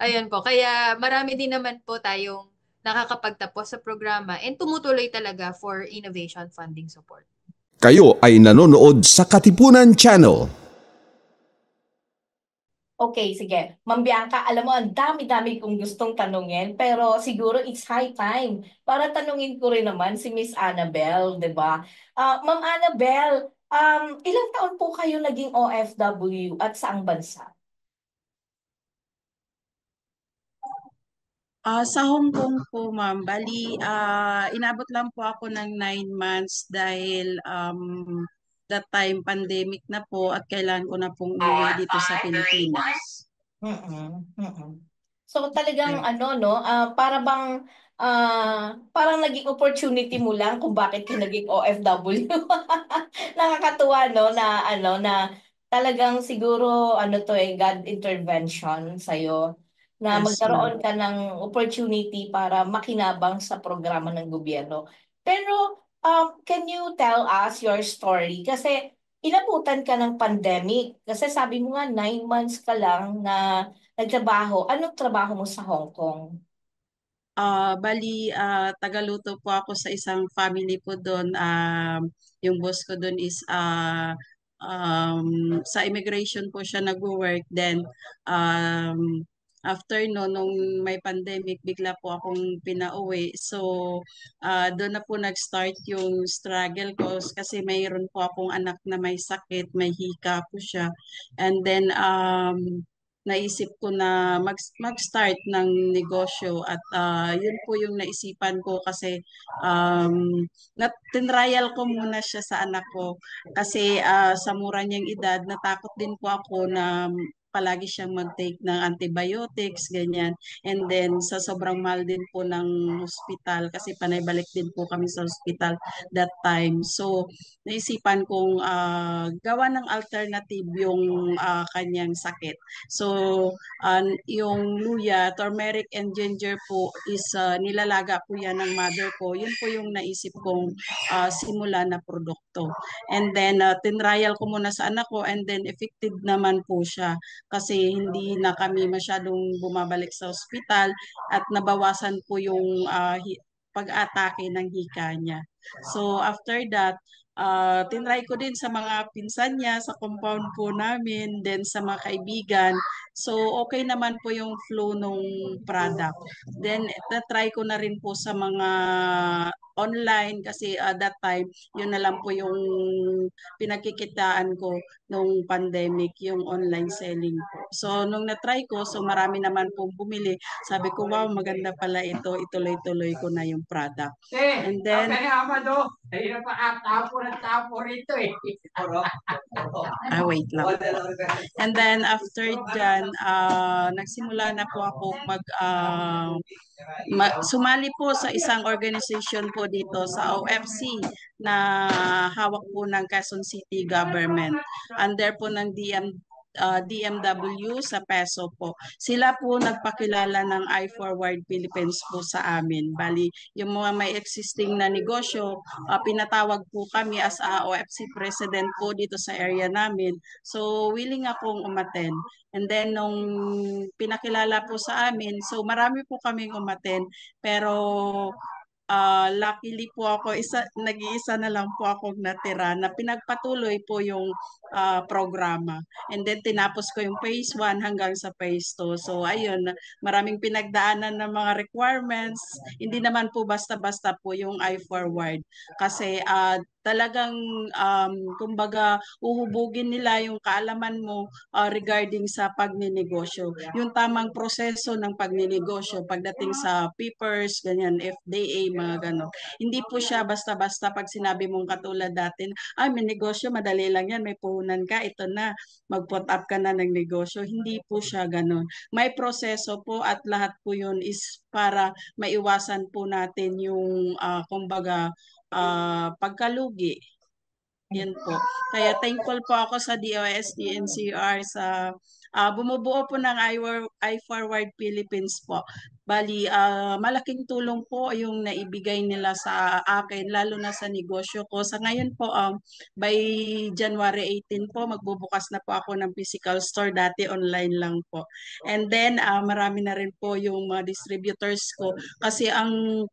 Speaker 12: Ayan po. Kaya marami din naman po tayong nakakapagtapos sa programa and tumutuloy talaga for innovation funding support.
Speaker 1: Kayo ay nanonood sa Katipunan Channel.
Speaker 11: Okay, sige. Ma'am Bianca, alam mo, ang dami-dami kong gustong tanungin, pero siguro it's high time para tanungin ko rin naman si Miss Annabelle, di ba? Ma'am Annabelle, ilang taon po kayo naging OFW at saang bansa?
Speaker 13: Sa Hong Kong po, ma'am, bali, inabot lang po ako ng 9 months dahil that time pandemic na po at kailangan ko na pong umuwi dito sa Pilipinas.
Speaker 11: So talagang ano no, parang naging opportunity mo lang kung bakit ka naging OFW. Nakakatuwa no na talagang siguro God intervention sa na
Speaker 13: Yes,
Speaker 11: magkaroon
Speaker 13: ma'am.
Speaker 11: ka ng opportunity para makinabang sa programa ng gobyerno. Pero can you tell us your story? Kasi inabutan ka ng pandemic. Kasi sabi mo nga 9 months ka lang na nagtrabaho. Anong trabaho mo sa Hong Kong?
Speaker 13: Bali, tagaluto po ako sa isang family po doon. Yung boss ko doon is sa immigration po siya nag-work. Then, after no, nung may pandemic, bigla po akong pinauwi. So, doon na po nag-start yung struggle ko kasi mayroon po akong anak na may sakit, may hika po siya. And then, naisip ko na mag-start ng negosyo at yun po yung naisipan ko kasi tinrial ko muna siya sa anak ko kasi sa mura niyang edad natakot din po ako na palagi siyang mag-take ng antibiotics, ganyan. And then, sa sobrang mahal din po ng hospital, kasi panay-balik din po kami sa hospital that time. So, naisipan kong gawa ng alternative yung kanyang sakit. So, yung luya, turmeric and ginger po is nilalaga po yan ng mother ko. Yun po yung naisip kong simula na produkto. And then, tinrial ko muna sa anak ko and then effective naman po siya kasi hindi na kami masyadong bumabalik sa ospital at nabawasan po yung pag-atake ng hika niya. So, after that, tinry ko din sa mga pinsan niya, sa compound po namin, then sa mga kaibigan. So, okay naman po yung flow ng product. Then, na-try ko na rin po sa mga online kasi that time, yun na lang po yung pinagkikitaan ko nung pandemic, yung online selling po. So, nung na-try ko, so marami naman pong bumili. Sabi ko, wow, maganda pala ito. Ituloy-tuloy ko na yung product. And then, wait lang. And then, after dyan, nagsimula na po ako sumali po sa isang organization po dito sa OFC na hawak po ng Quezon City Government. Under po ng DMW sa Peso po. Sila po nagpakilala ng iForward Philippines po sa amin. Bali, yung mga may existing na negosyo, pinatawag po kami as OFC president po dito sa area namin. So, willing akong umaten. And then, nung pinakilala po sa amin, so marami po kaming umaten. Pero, luckily po ako, nag-iisa na lang po akong natira na pinagpatuloy po yung programa. And then tinapos ko yung phase 1 hanggang sa phase 2. So ayun, maraming pinagdaanan ng mga requirements. Hindi naman po basta-basta po yung iForward. Kasi talagang kumbaga uhubugin nila yung kaalaman mo regarding sa pagninegosyo. Yung tamang proseso ng pagninegosyo pagdating sa papers, ganyan, FDA, mga ganon. Hindi po siya basta-basta pag sinabi mong katulad dati, may negosyo, madali lang yan, may puhunan ka, ito na, mag-put up ka na ng negosyo. Hindi po siya ganon. May proseso po at lahat po yun is para maiwasan po natin yung kumbaga pagkalugi. Yan po. Kaya thankful po ako sa DOST NCR sa bumubuo po ng iForward Philippines po. Bali, malaking tulong po yung naibigay nila sa akin, lalo na sa negosyo ko. Sa ngayon po, by January 18 po, magbubukas na po ako ng physical store. Dati online lang po. And then, marami na rin po yung mga distributors ko. Kasi ang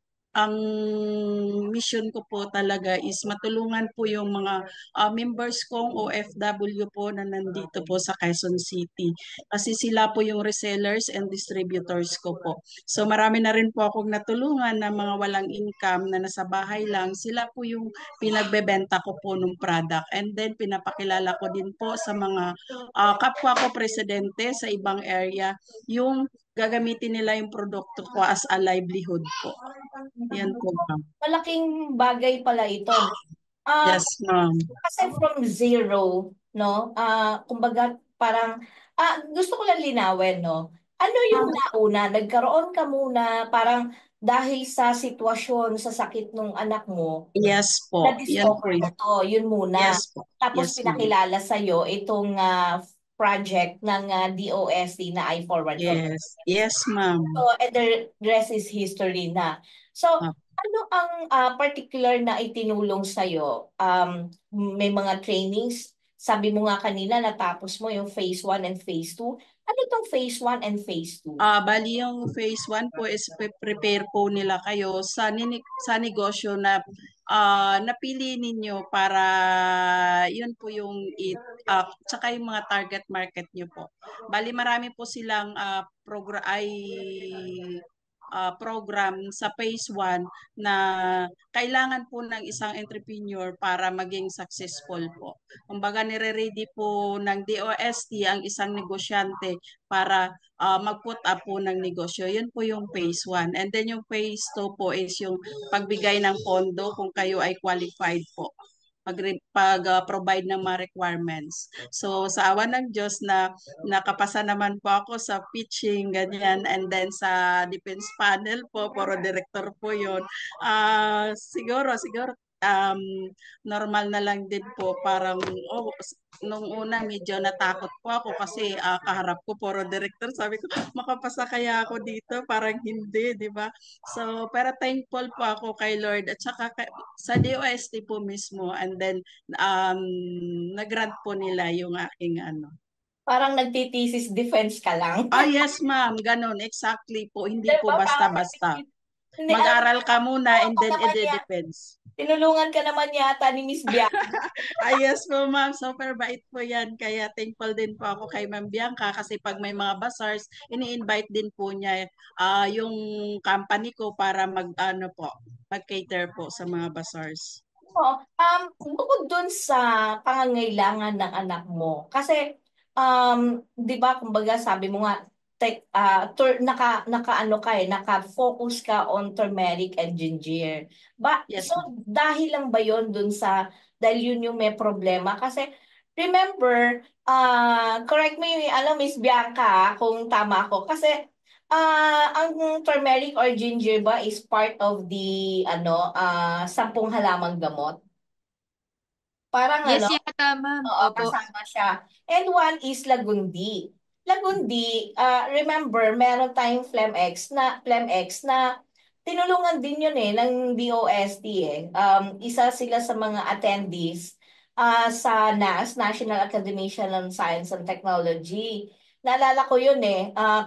Speaker 13: mission ko po talaga is matulungan po yung mga members kong OFW po na nandito po sa Quezon City. Kasi sila po yung resellers and distributors ko po. So marami na rin po akong natulungan na mga walang income na nasa bahay lang. Sila po yung pinagbebenta ko po ng product. And then pinapakilala ko din po sa mga kapwa ko presidente sa ibang area yung gagamitin nila yung produkto ko as a livelihood po. Yan po, ma'am.
Speaker 11: Malaking bagay pala ito.
Speaker 13: Yes, ma'am.
Speaker 11: Kasi from zero, no? Kumbaga parang gusto ko lang linawin, no? Ano yung nauna? Nagkaroon ka muna parang dahil sa sitwasyon, sa sakit ng anak mo,
Speaker 13: Yes po. Yan po.
Speaker 11: na-discover mo to, yun muna.
Speaker 13: Yes po.
Speaker 11: Tapos
Speaker 13: Yes, ma'am.
Speaker 11: pinakilala sa'yo itong project ng DOST na iForward.
Speaker 13: Yes. Yes, ma'am.
Speaker 11: So, and the rest is history na. So, ano ang particular na itinulong sa'yo? May mga trainings? Sabi mo nga kanina, natapos mo yung phase 1 and phase 2. Ano itong phase 1 and phase 2?
Speaker 13: Bali yung phase 1 po is prepare po nila kayo sa negosyo na napili ninyo para yun po yung tsaka yung mga target market nyo po. Bali marami po silang program sa phase 1 na kailangan po ng isang entrepreneur para maging successful po. Kumbaga nire-ready po ng DOST ang isang negosyante para mag-put up po ng negosyo. Yun po yung phase 1. And then yung phase 2 po is yung pagbigay ng pondo kung kayo ay qualified po. Pag-provide ng mga requirements. So sa awa ng Diyos na nakapasa naman po ako sa pitching, ganyan, and then sa defense panel po, puro director po yun. Siguro, normal na lang din po, parang, nung una medyo natakot po ako kasi kaharap ko puro director. Sabi ko, makapasa kaya ako dito? Parang hindi, di ba? So, pero thankful po ako kay Lord at saka sa DOST po mismo, and then nag-grant po nila yung aking
Speaker 11: Parang nagtitesis defense ka lang.
Speaker 13: Yes, ma'am. Ganon. Exactly po. Hindi po
Speaker 11: Diba,
Speaker 13: basta-basta. Mag-aral ka muna and then i-defense.
Speaker 11: Tinulungan ka naman yata ni Miss Bianca.
Speaker 13: Yes po, ma'am. Super bait po yan. Kaya thankful din po ako kay Ma'am Bianca kasi pag may mga bazaars, ini-invite din po niya yung company ko para mag-cater po sa mga bazaars.
Speaker 11: Bukod dun sa pangangailangan ng anak mo, kasi, di ba, kumbaga sabi mo nga, naka-focus ka on turmeric and ginger.
Speaker 13: Yes,
Speaker 11: so, dahil lang ba yun dun sa, dahil yun yung may problema? Kasi, remember, correct me, Miss Bianca, kung tama ako. Kasi, ang turmeric or ginger ba is part of the 10 halamang gamot? Parang
Speaker 12: Yes, yata, ma'am. Opo.
Speaker 11: kasama siya. And one is lagundi. Lagundi, remember, meron tayong Phlegm-X na tinulungan din yun ng DOST isa sila sa mga attendees sa NAS, National Academy of Science and Technology. Naalala ko yun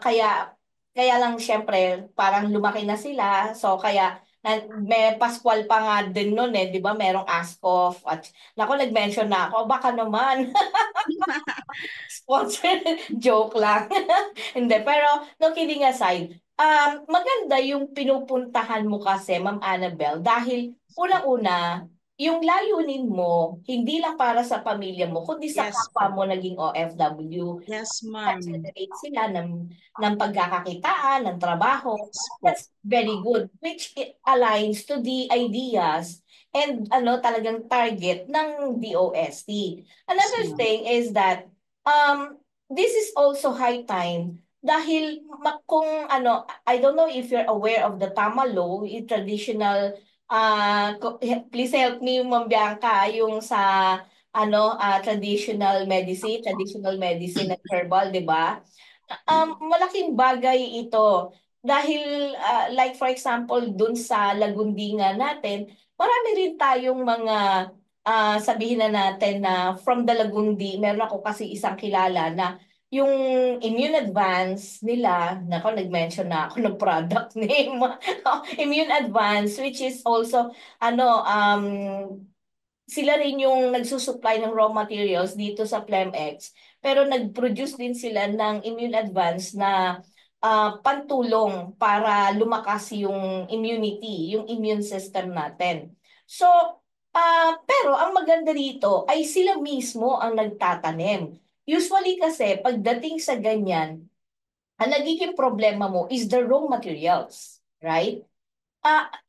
Speaker 11: kaya lang syempre parang lumaki na sila. So kaya may Pascual pa nga din nun di ba? Merong ask-off. At naku, nag-mention na ako, baka naman. Sponsor, joke lang. Hindi, pero no kidding aside, maganda yung pinupuntahan mo kasi, Ma'am Annabelle, dahil unang-una, yung layunin mo, hindi lang para sa pamilya mo, kundi sa
Speaker 13: Yes
Speaker 11: kapwa
Speaker 13: po.
Speaker 11: mo naging OFW.
Speaker 13: Yes, ma'am.
Speaker 11: Generate sila ng pagkakakitaan, ng trabaho.
Speaker 13: Yes po.
Speaker 11: That's very good, which it aligns to the ideas and ano talagang target ng DOST.
Speaker 13: Yes,
Speaker 11: Another
Speaker 13: ma'am.
Speaker 11: thing is that this is also high time dahil kung ano, I don't know if you're aware of the Tama Law, yung traditional please help me, Ma'am Bianca, yung sa traditional medicine at herbal, 'di ba? Malaking bagay ito dahil like for example dun sa Lagundingan natin, marami rin tayong mga sabihin na natin na from the Lagundi, meron ako kasi isang kilala na yung immune advance nila, nako nag-mention na ako ng product name, immune advance which is also sila rin yung nagsusupply ng raw materials dito sa PlemX, pero nag-produce din sila ng immune advance na pantulong para lumakas yung immunity, yung immune system natin. So, pero ang maganda dito ay sila mismo ang nagtatanim. Usually kasi pagdating sa ganyan, ang nagiging problema mo is the raw materials, right?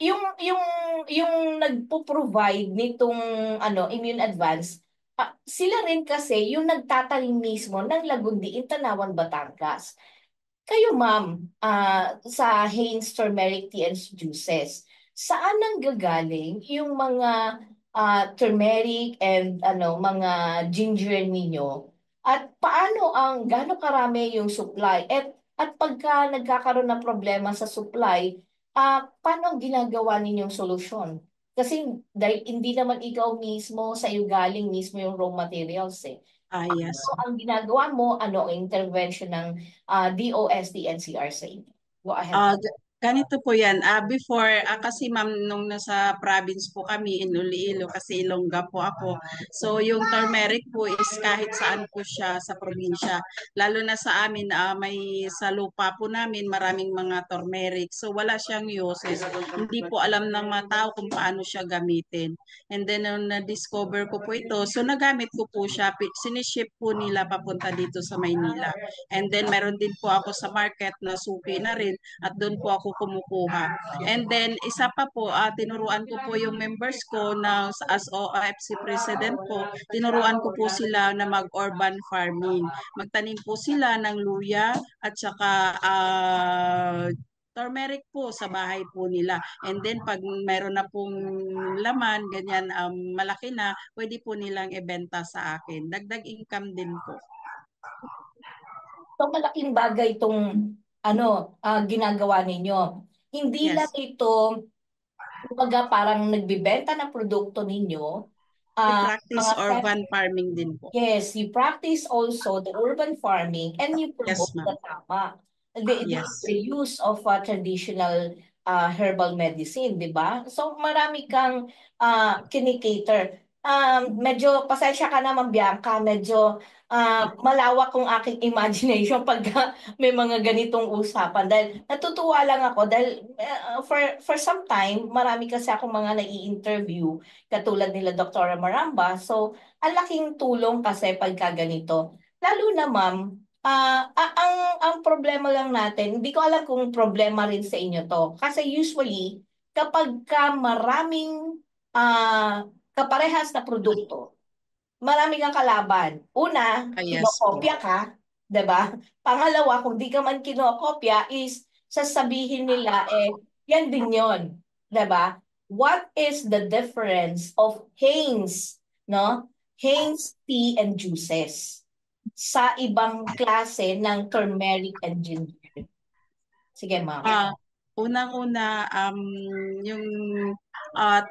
Speaker 11: Yung nagpo-provide nitong immune advance, sila rin kasi yung nagtatanim mismo ng Lagundi in Tanawan, Batangas. Kayo ma'am, sa Hanes Turmeric Tea and Juices, saan nang gagaling yung mga turmeric and mga ginger ninyo? At gaano karami yung supply? At pagka nagkakaroon ng problema sa supply, paano ang ginagawa ninyong solusyon? Kasi dahil hindi naman ikaw mismo sa iyo galing mismo yung raw materials eh.
Speaker 13: Yes.
Speaker 11: Ano ang ginagawa mo? Ano ang intervention ng DOST NCR sa inyo? Go ahead.
Speaker 13: Ganito po yan. Before, kasi ma'am, nung nasa province po kami, in Iloilo, kasi Ilongga po ako. So, yung turmeric po is kahit saan po siya sa probinsya. Lalo na sa amin, may sa lupa po namin, maraming mga turmeric. So, wala siyang uses. Hindi po alam ng mga tao kung paano siya gamitin. And then, nung na-discover ko po ito, so nagamit ko po siya. Siniship po nila papunta dito sa Maynila. And then, meron din po ako sa market na suki na rin at doon po ako kumukuha. And then, isa pa po, tinuruan ko po yung members ko na as OFC president po, tinuruan ko po sila na mag-urban farming. Magtanim po sila ng luya at saka turmeric po sa bahay po nila. And then, pag meron na pong laman, ganyan, malaki na, pwede po nilang ibenta sa akin. Dagdag income din po.
Speaker 11: So, malaking bagay itong ginagawa ninyo. Hindi lang ito, kumbaga parang nagbibenta ng produkto ninyo.
Speaker 13: I-practice urban farming din po.
Speaker 11: Yes, you practice also the urban farming and you promote the tama. The use of traditional herbal medicine, di ba? So, marami kang kinikater. Medyo, pasensya ka naman, Bianca, medyo malawak kung aking imagination pag may mga ganitong usapan. Dahil natutuwa lang ako dahil for some time, marami kasi akong mga nai-interview katulad nila Dr. Maramba. So, ang laking tulong kasi pagka ganito. Lalo na ma'am, ang problema lang natin, hindi ko alam kung problema rin sa inyo to. Kasi usually, kapag ka maraming kaparehas na produkto, marami kang kalaban. Una, kinokopya ka, 'di ba? Pangalawa, kung di ka man kinokopya is sasabihin nila yan din 'yon, 'di ba? What is the difference of Hanes, no? Hanes tea and juices sa ibang klase ng turmeric and ginger? Sige, ma'am.
Speaker 13: Unang-una, yung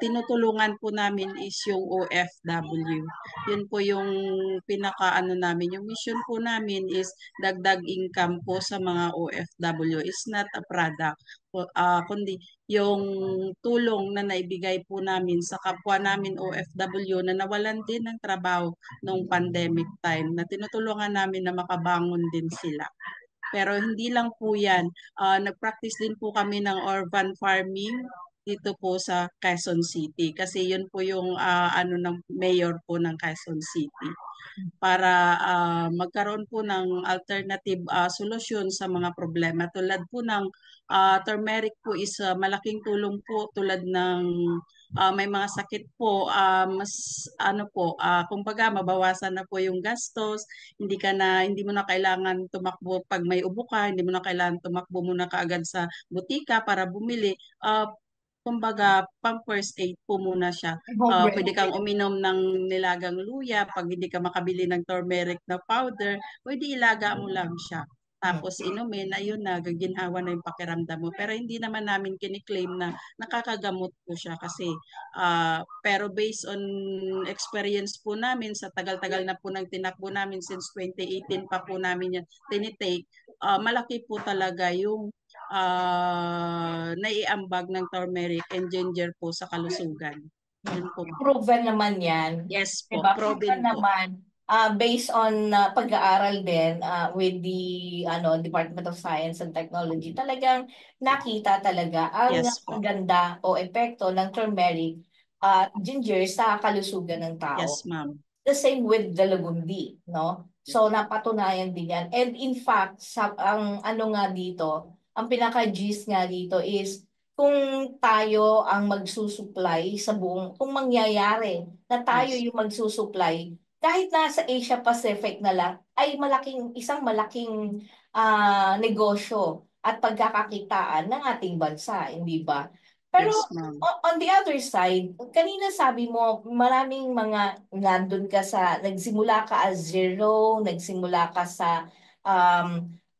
Speaker 13: tinutulungan po namin is yung OFW. Yun po yung pinaka-ano namin. Yung mission po namin is dagdag income po sa mga OFW. Is not a product. Kundi yung tulong na naibigay po namin sa kapwa namin OFW na nawalan din ng trabaho nung pandemic time na tinutulungan namin na makabangon din sila. Pero hindi lang po yan. Nag-practice din po kami ng urban farming dito po sa Quezon City kasi yun po yung ano ng mayor po ng Quezon City para magkaroon po ng alternative solusyon sa mga problema tulad po ng turmeric po is malaking tulong po tulad ng may mga sakit po mas ano po kumbaga mabawasan na po yung gastos, hindi mo na kailangan tumakbo pag may ubo ka, hindi mo na kailangan tumakbo muna kaagad sa butika para bumili. Kumbaga, pang first aid po muna siya.
Speaker 11: Home
Speaker 13: Pwede kang
Speaker 11: remedy.
Speaker 13: uminom ng nilagang luya. Pag hindi ka makabili ng turmeric na powder, pwede ilaga mo lang siya. Tapos inumin, ayun na, gaginhawa na yung pakiramdam mo. Pero hindi naman namin kiniklaim na nakakagamot po siya kasi pero based on experience po namin sa tagal-tagal na po ng tinakbo namin since 2018 pa po namin yan tinitake, malaki po talaga yung naiambag ng turmeric and ginger po sa kalusugan. Yun po.
Speaker 11: Proven naman yan.
Speaker 13: Yes po,
Speaker 11: Diba?
Speaker 13: proven
Speaker 11: Proven
Speaker 13: po.
Speaker 11: naman. Based on pag-aaral din with the Department of Science and Technology, talagang nakita talaga
Speaker 13: Yes po.
Speaker 11: ang ganda o epekto ng turmeric at ginger sa kalusugan ng tao.
Speaker 13: Yes, ma'am.
Speaker 11: The same with the Lagundi, no? So napatunayan din yan. And in fact, ang ano nga dito, ang pinaka-gist nga dito is kung tayo ang magsusupply sa kung mangyayari na tayo
Speaker 13: Yes.
Speaker 11: yung magsusupply, kahit nasa Asia Pacific na lang, ay isang malaking negosyo at pagkakakitaan ng ating bansa, hindi ba? Pero
Speaker 13: Yes, ma'am.
Speaker 11: on the other side, kanina sabi mo, maraming mga nandun ka nagsimula ka as zero, nagsimula ka sa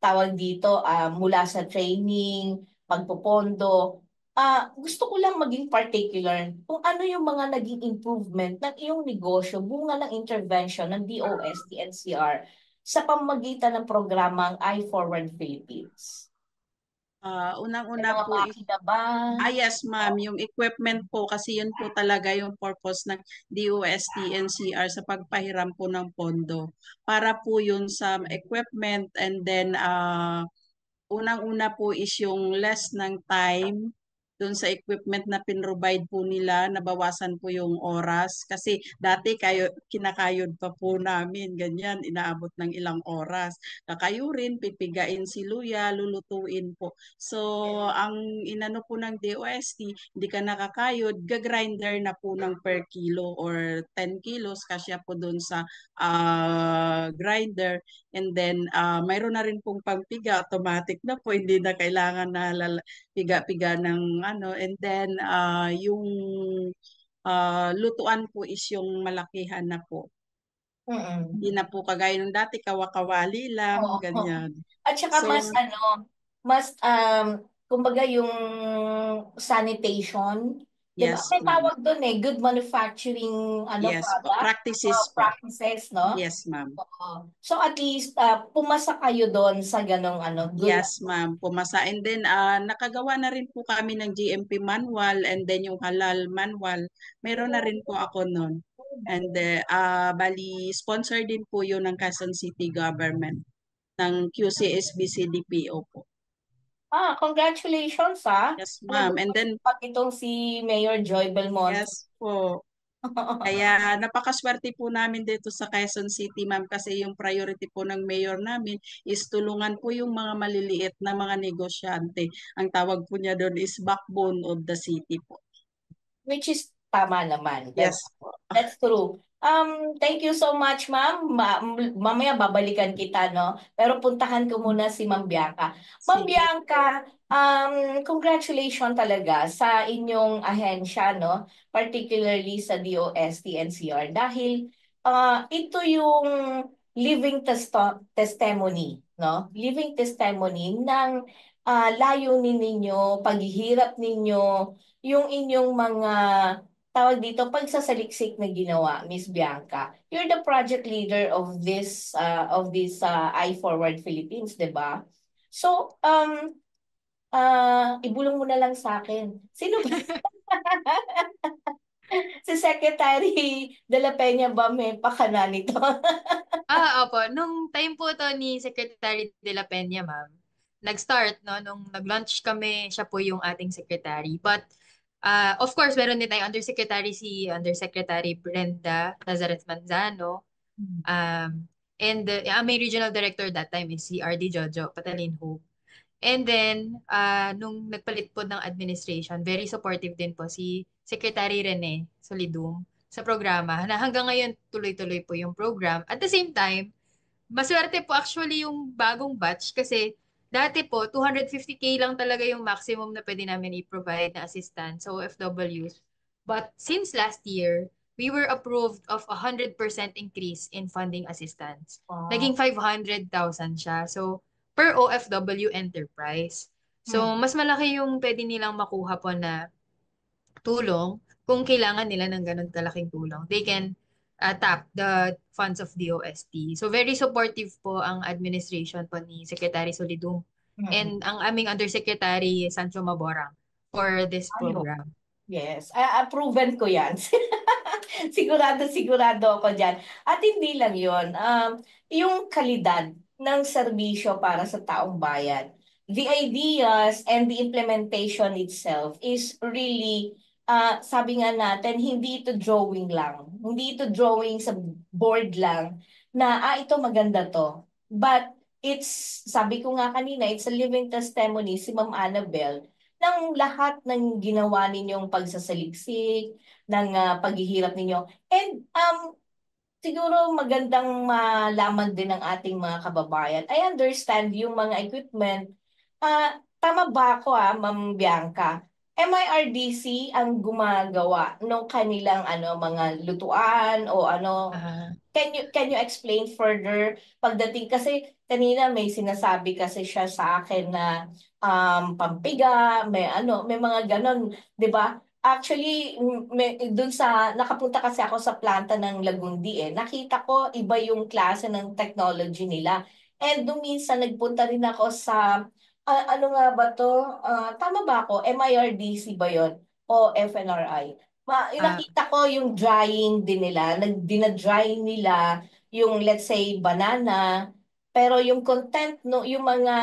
Speaker 11: tawag dito, mula sa training, pagpopondo. Gusto ko lang maging particular kung ano yung mga naging improvement ng iyong negosyo, bunga ng intervention ng DOST NCR sa pamamagitan ng programang iForward Philippines.
Speaker 13: Unang-una po,
Speaker 11: makina ba?
Speaker 13: yes ma'am, yung equipment po kasi yun po talaga yung purpose ng DOST NCR sa pagpahiram po ng pondo. Para po yun sa equipment and then unang-una po is yung less ng time doon sa equipment na pinrovide po nila, nabawasan po yung oras. Kasi dati kinakayod pa po namin, ganyan, inaabot ng ilang oras. Kakayurin, pipigain si luya, lulutuin po. So, ang inano po ng DOST, hindi ka nakakayod, gagrinder na po ng per kilo or 10 kilos, kasya po doon sa grinder. And then, mayroon na rin pong pangpiga, automatic na po, hindi na kailangan na piga-piga ng ano. And then, yung lutuan po is yung malakihan na po. Hindi na po kagaya nung dati, kawakawali lang,
Speaker 11: Oo.
Speaker 13: ganyan.
Speaker 11: At saka
Speaker 13: So,
Speaker 11: kumbaga yung sanitation, di ba?
Speaker 13: yes,
Speaker 11: May
Speaker 13: ma'am.
Speaker 11: tawag doon good manufacturing
Speaker 13: Yes, practices po.
Speaker 11: practices, no?
Speaker 13: Yes, ma'am.
Speaker 11: Oo. So at least pumasa kayo doon sa ganong good.
Speaker 13: Yes, ma'am. Pumasa. And then, nakagawa na rin po kami ng GMP manual and then yung halal manual. Meron na rin po ako nun. And bali, sponsor din po yun ng Quezon City Government ng QCSBCDPO po.
Speaker 11: Congratulations
Speaker 13: Yes, ma'am. And then,
Speaker 11: pag itong si Mayor Joy Belmonte.
Speaker 13: yes po. Kaya napakaswerte po namin dito sa Quezon City, ma'am, kasi yung priority po ng mayor namin is tulungan po yung mga maliliit na mga negosyante. Ang tawag po niya doon is backbone of the city po.
Speaker 11: Which is tama naman.
Speaker 13: Yes
Speaker 11: po. That's true. Thank you so much, ma'am. Mamaya babalikan kita, no? Pero puntahan ko muna si Ma'am Bianca. Ma'am Bianca, congratulations talaga sa inyong ahensya, no? Particularly sa DOST NCR dahil ito yung living testimony, no? Living testimony ng layunin ninyo, paghihirap ninyo, yung inyong mga tawag dito, pagsasaliksik na ginawa, Miss Bianca. You're the project leader of this iForward Philippines, di ba? So, ibulong mo na lang sa akin. Sino ba? Si Secretary De La Peña ba may pakana nito?
Speaker 12: Opo. Nung time po to ni Secretary De La Peña, ma'am, nag-start, no? Nung nag-launch kami, siya po yung ating secretary. But, Of course, meron din tayong Undersecretary Brenda Nazareth Manzano. And may regional director that time is si RD Jojo Patalinho. And then, nung nagpalit po ng administration, very supportive din po si Secretary Rene Solidum sa programa na hanggang ngayon tuloy-tuloy po yung program. At the same time, maswerte po actually yung bagong batch kasi dati po 250K lang talaga yung maximum na pwede namin i-provide na assistance sa OFWs. But since last year, we were approved of 100% increase in funding assistance.
Speaker 11: Wow.
Speaker 12: Naging 500,000 siya. So, per OFW enterprise. So, mas malaki yung pwede nilang makuha po na tulong kung kailangan nila ng ganun kalaking tulong. They can tap the funds of DOST. So, very supportive po ang administration po ni Secretary Solidum and ang aming Undersecretary Sancho Maborang for this program.
Speaker 11: Yes, proven ko yan. Sigurado ako dyan. At hindi lang yun, yung kalidad ng serbisyo para sa taong bayan. The ideas and the implementation itself is really, sabi nga natin, hindi ito drawing lang. Hindi ito drawing sa board lang na, ito maganda to. But it's, sabi ko nga kanina, it's a living testimony si Ma'am Annabel ng lahat ng ginawa ninyong pagsasaliksik, ng paghihirap ninyo. And siguro magandang malaman din ng ating mga kababayan. I understand yung mga equipment. Tama ba ako Ma'am Bianca? MIRDC ang gumagawa ng kanilang mga lutuan o Can you explain further pagdating kasi kanina may sinasabi kasi siya sa akin na pampiga, may mga ganon, 'di ba? Actually, doon sa nakapunta kasi ako sa planta ng Lagundi nakita ko iba yung klase ng technology nila. And doon minsan nagpunta rin ako sa ano nga ba to? Tama ba ako? MIRDC ba 'yon o FNRI? Nakita ko yung drying din nila, dinadry nila yung let's say banana, pero yung content no, yung mga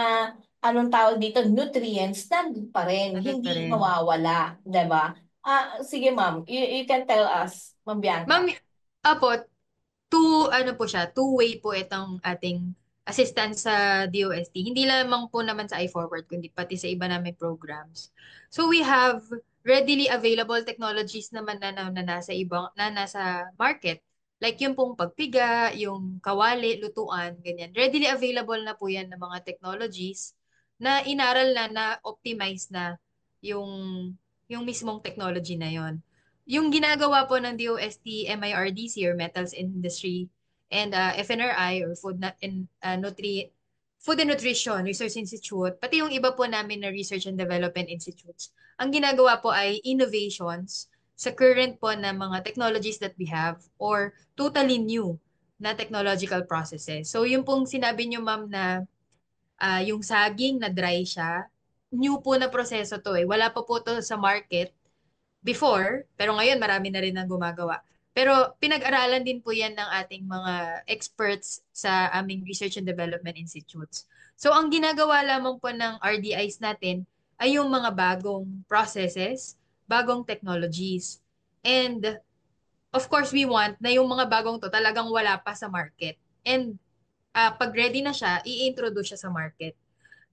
Speaker 11: anong tawag dito, nutrients nandun pa rin, hindi mawawala, 'di ba? Sige ma'am, you can tell us, Ma'am Bianca.
Speaker 12: Ma'am, two-way po itong ating assistance sa DOST. Hindi lamang po naman sa iForward, kundi pati sa iba naming programs. So we have readily available technologies naman na nasa market. Like yung pong pagpiga, yung kawali, lutuan, ganyan. Readily available na po yan ng mga technologies na inaral na optimize na yung mismong technology na yon. Yung ginagawa po ng DOST, MIRDC or Metals Industry and FNRI or Food and Nutrition Research Institute, pati yung iba po namin na Research and Development Institutes, ang ginagawa po ay innovations sa current po na mga technologies that we have or totally new na technological processes. So yung pong sinabi nyo ma'am na yung saging na dry siya, new po na proseso to Wala pa po to sa market before, pero ngayon marami na rin ang gumagawa. Pero pinag-aralan din po yan ng ating mga experts sa aming Research and Development Institutes. So ang ginagawa lamang po ng RDIs natin ay yung mga bagong processes, bagong technologies. And of course, we want na yung mga bagong to talagang wala pa sa market. And pag ready na siya, i-introduce siya sa market.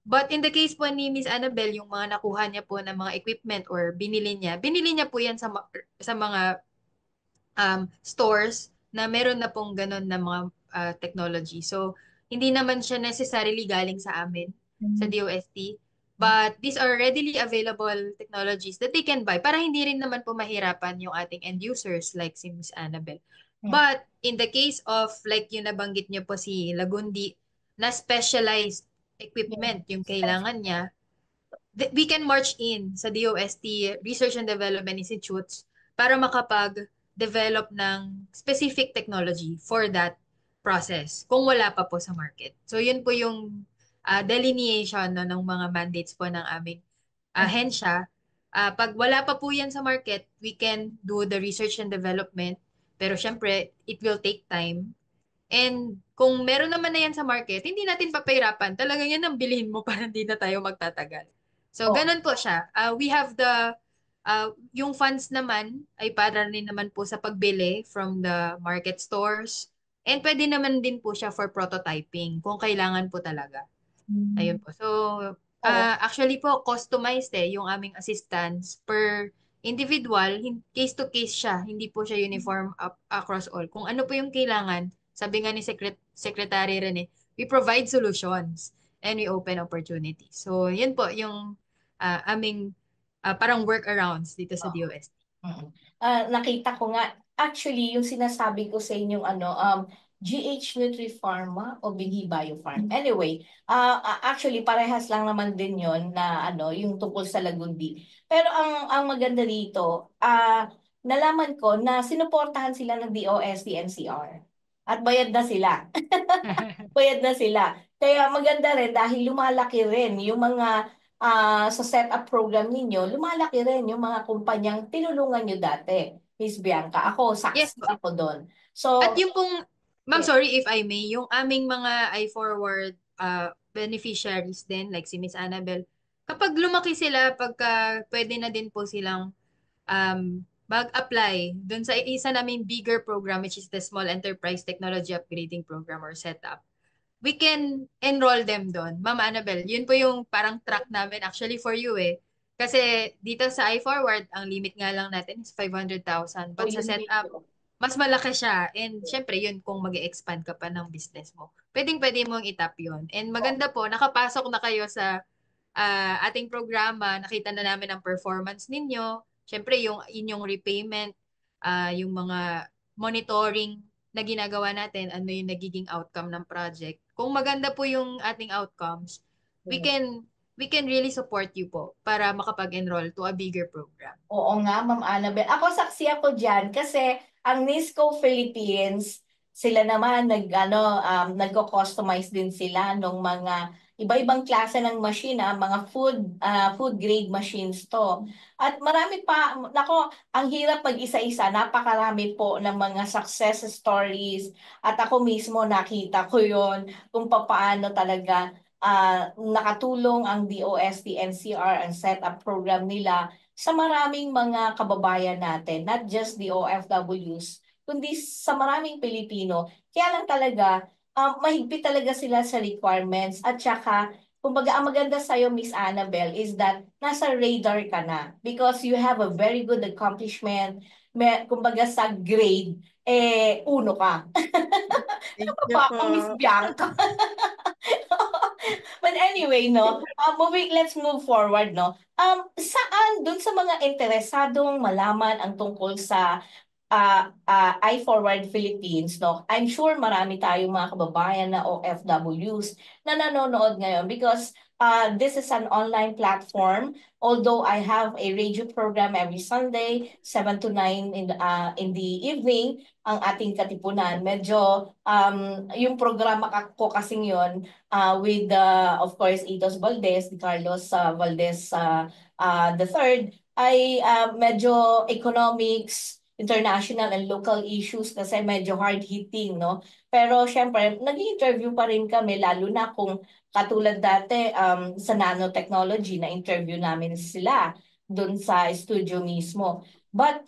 Speaker 12: But in the case po ni Miss Annabel, yung mga nakuha niya po ng mga equipment or binili niya po yan sa mga stores na meron na pong ganun na mga technology. So, hindi naman siya necessarily galing sa amin, sa DOST. But these are readily available technologies that they can buy para hindi rin naman po mahirapan yung ating end users like si Miss Annabel. But in the case of like yung nabanggit niyo po si Lagundi na specialized equipment yung kailangan niya, we can march in sa DOST Research and Development Institutes para makapag-develop ng specific technology for that process kung wala pa po sa market. So yun po yung delineation ng mga mandates po ng aming ahensya. Pag wala pa po yan sa market, we can do the research and development, pero syempre, it will take time. And kung meron naman na yan sa market, hindi natin papahirapan. Talagang yan ang bilhin mo para hindi na tayo magtatagal. So, ganun po siya. We have the Yung funds naman ay para rin naman po sa pagbili from the market stores. And pwede naman din po siya for prototyping kung kailangan po talaga. Ayun po. So, actually po, customized yung aming assistance per individual, case to case siya. Hindi po siya uniform across all. Kung ano po yung kailangan, sabi nga ni Secretary Rene, we provide solutions and we open opportunities. So, yun po yung aming parang workarounds dito sa DOST.
Speaker 11: Nakita ko nga, actually, yung sinasabi ko sa inyong GH Nutri-Pharma o Binhi Biofarm. Anyway, actually, parehas lang naman din yon na yung tungkol sa Lagundi. Pero ang maganda dito, nalaman ko na sinuportahan sila ng DOST NCR. At bayad na sila. Bayad na sila. Kaya maganda rin dahil lumalaki rin yung mga sa setup program ninyo, lumalaki rin yung mga kumpanyang tinulungan nyo dati. Miss Bianca, ako, saksi ako doon. So,
Speaker 12: at yung pong, ma'am, sorry if I may, yung aming mga iForward beneficiaries din, like si Miss Annabel, kapag lumaki sila, pagka pwede na din po silang mag-apply dun sa isa naming bigger program, which is the Small Enterprise Technology Upgrading Program or setup, we can enroll them doon. Ma'am Annabel, yun po yung parang track namin actually for you Kasi dito sa iForward, ang limit nga lang natin is 500,000. But sa setup, mas malaki siya. And syempre, yun kung mag expand ka pa ng business mo. Pwede mong itap yun. And maganda po, nakapasok na kayo sa ating programa. Nakita na namin ang performance ninyo. Syempre, yung inyong repayment, yung mga monitoring na ginagawa natin, ano yung nagiging outcome ng project. Kung maganda po yung ating outcomes, we can really support you po para makapag-enroll to a bigger program.
Speaker 11: Oo nga, Ma'am Annabel. Ako saksi ako diyan kasi ang NISCO Philippines, sila naman nagko-customize din sila ng mga iba-ibang klase ng machine, mga food grade machines to. At marami pa, nako, ang hirap pag isa-isa, napakarami po ng mga success stories at ako mismo nakita ko 'yon kung paano talaga nakatulong ang DOST NCR ang setup program nila sa maraming mga kababayan natin, not just the OFWs, kundi sa maraming Pilipino. Kaya lang talaga, mahigpit talaga sila sa requirements at saka, kumbaga, ang maganda sa'yo, Miss Annabel, is that nasa radar ka na because you have a very good accomplishment. Kumbaga sa grade, uno ka. Ano ba ako, Miss Bianca? But anyway, no, let's move forward, no. Saan dun sa mga interesadong malaman ang tungkol sa iForward Philippines, no? I'm sure marami tayong mga kababayan na OFWs na nanonood ngayon because this is an online platform. Although I have a radio program every Sunday, 7 to 9 in the evening, ang ating katipunan. Medyo yung programa ko kasing yun with, of course, Itos Valdez, Carlos Valdez the third, ay medyo economics, international and local issues kasi medyo hard-hitting, no? Pero syempre, nag-interview pa rin kami, lalo na kung katulad dati sa nanotechnology, na interview namin sila doon sa studio mismo. But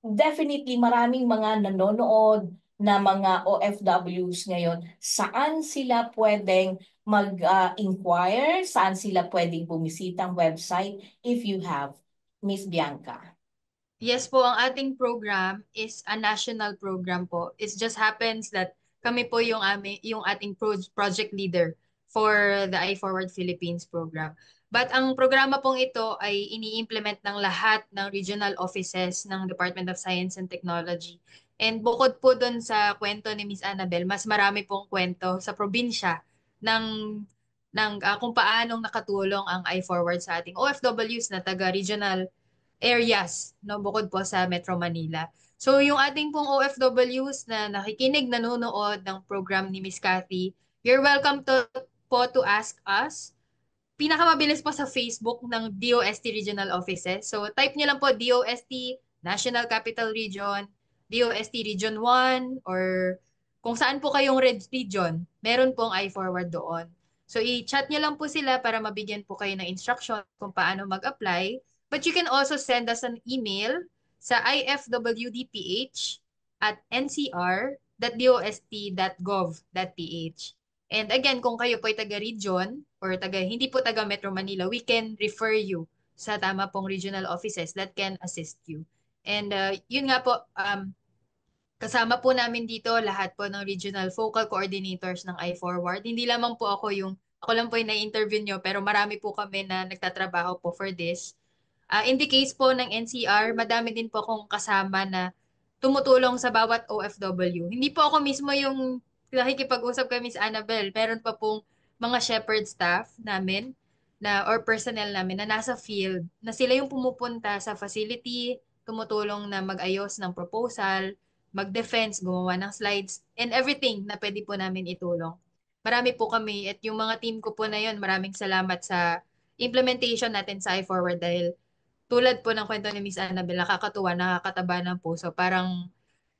Speaker 11: definitely maraming mga nanonood na mga OFWs ngayon, saan sila pwedeng mag-inquire, saan sila pwedeng bumisita ang website if you have, Miss Bianca?
Speaker 12: Yes po, ang ating program is a national program po. It just happens that kami po yung ating project leader for the iForward Philippines program. But ang programa pong ito ay ini-implement ng lahat ng regional offices ng Department of Science and Technology. And bukod po dun sa kwento ni Miss Annabel, mas marami pong kwento sa probinsya ng kung paanong nakatulong ang iForward sa ating OFWs na taga-regional areas, no, bukod po sa Metro Manila. So yung ating pong OFWs na nakikinig, nanonood ng program ni Miss Cathy, you're welcome to ask us. Pinakamabilis po sa Facebook ng DOST Regional Offices. So type niyo lang po DOST National Capital Region, DOST Region 1, or kung saan po kayong region, meron pong iForward doon. So i-chat niyo lang po sila para mabigyan po kayo ng instruction kung paano mag-apply. But you can also send us an email sa ifwdph@ncr.dost.gov.ph. And again, kung kayo po ay taga-region or hindi po taga Metro Manila, we can refer you sa tama pong regional offices that can assist you. And yun nga po, kasama po namin dito lahat po ng regional focal coordinators ng iForward. Hindi lamang po ako lang po yung na-interview nyo, pero marami po kami na nagtatrabaho po for this. In the case po ng NCR, madami din po akong kasama na tumutulong sa bawat OFW. Hindi po ako mismo yung nakikipag-usap kay Miss Annabel. Meron pa pong mga shepherd staff namin or personnel namin na nasa field, na sila yung pumupunta sa facility, tumutulong na mag-ayos ng proposal, mag-defense, gumawa ng slides, and everything na pwede po namin itulong. Marami po kami at yung mga team ko po na yun, maraming salamat sa implementation natin sa iForward dahil tulad po ng kwento ni Miss Annabel, nakakatuwa, nakakataba ng puso. Parang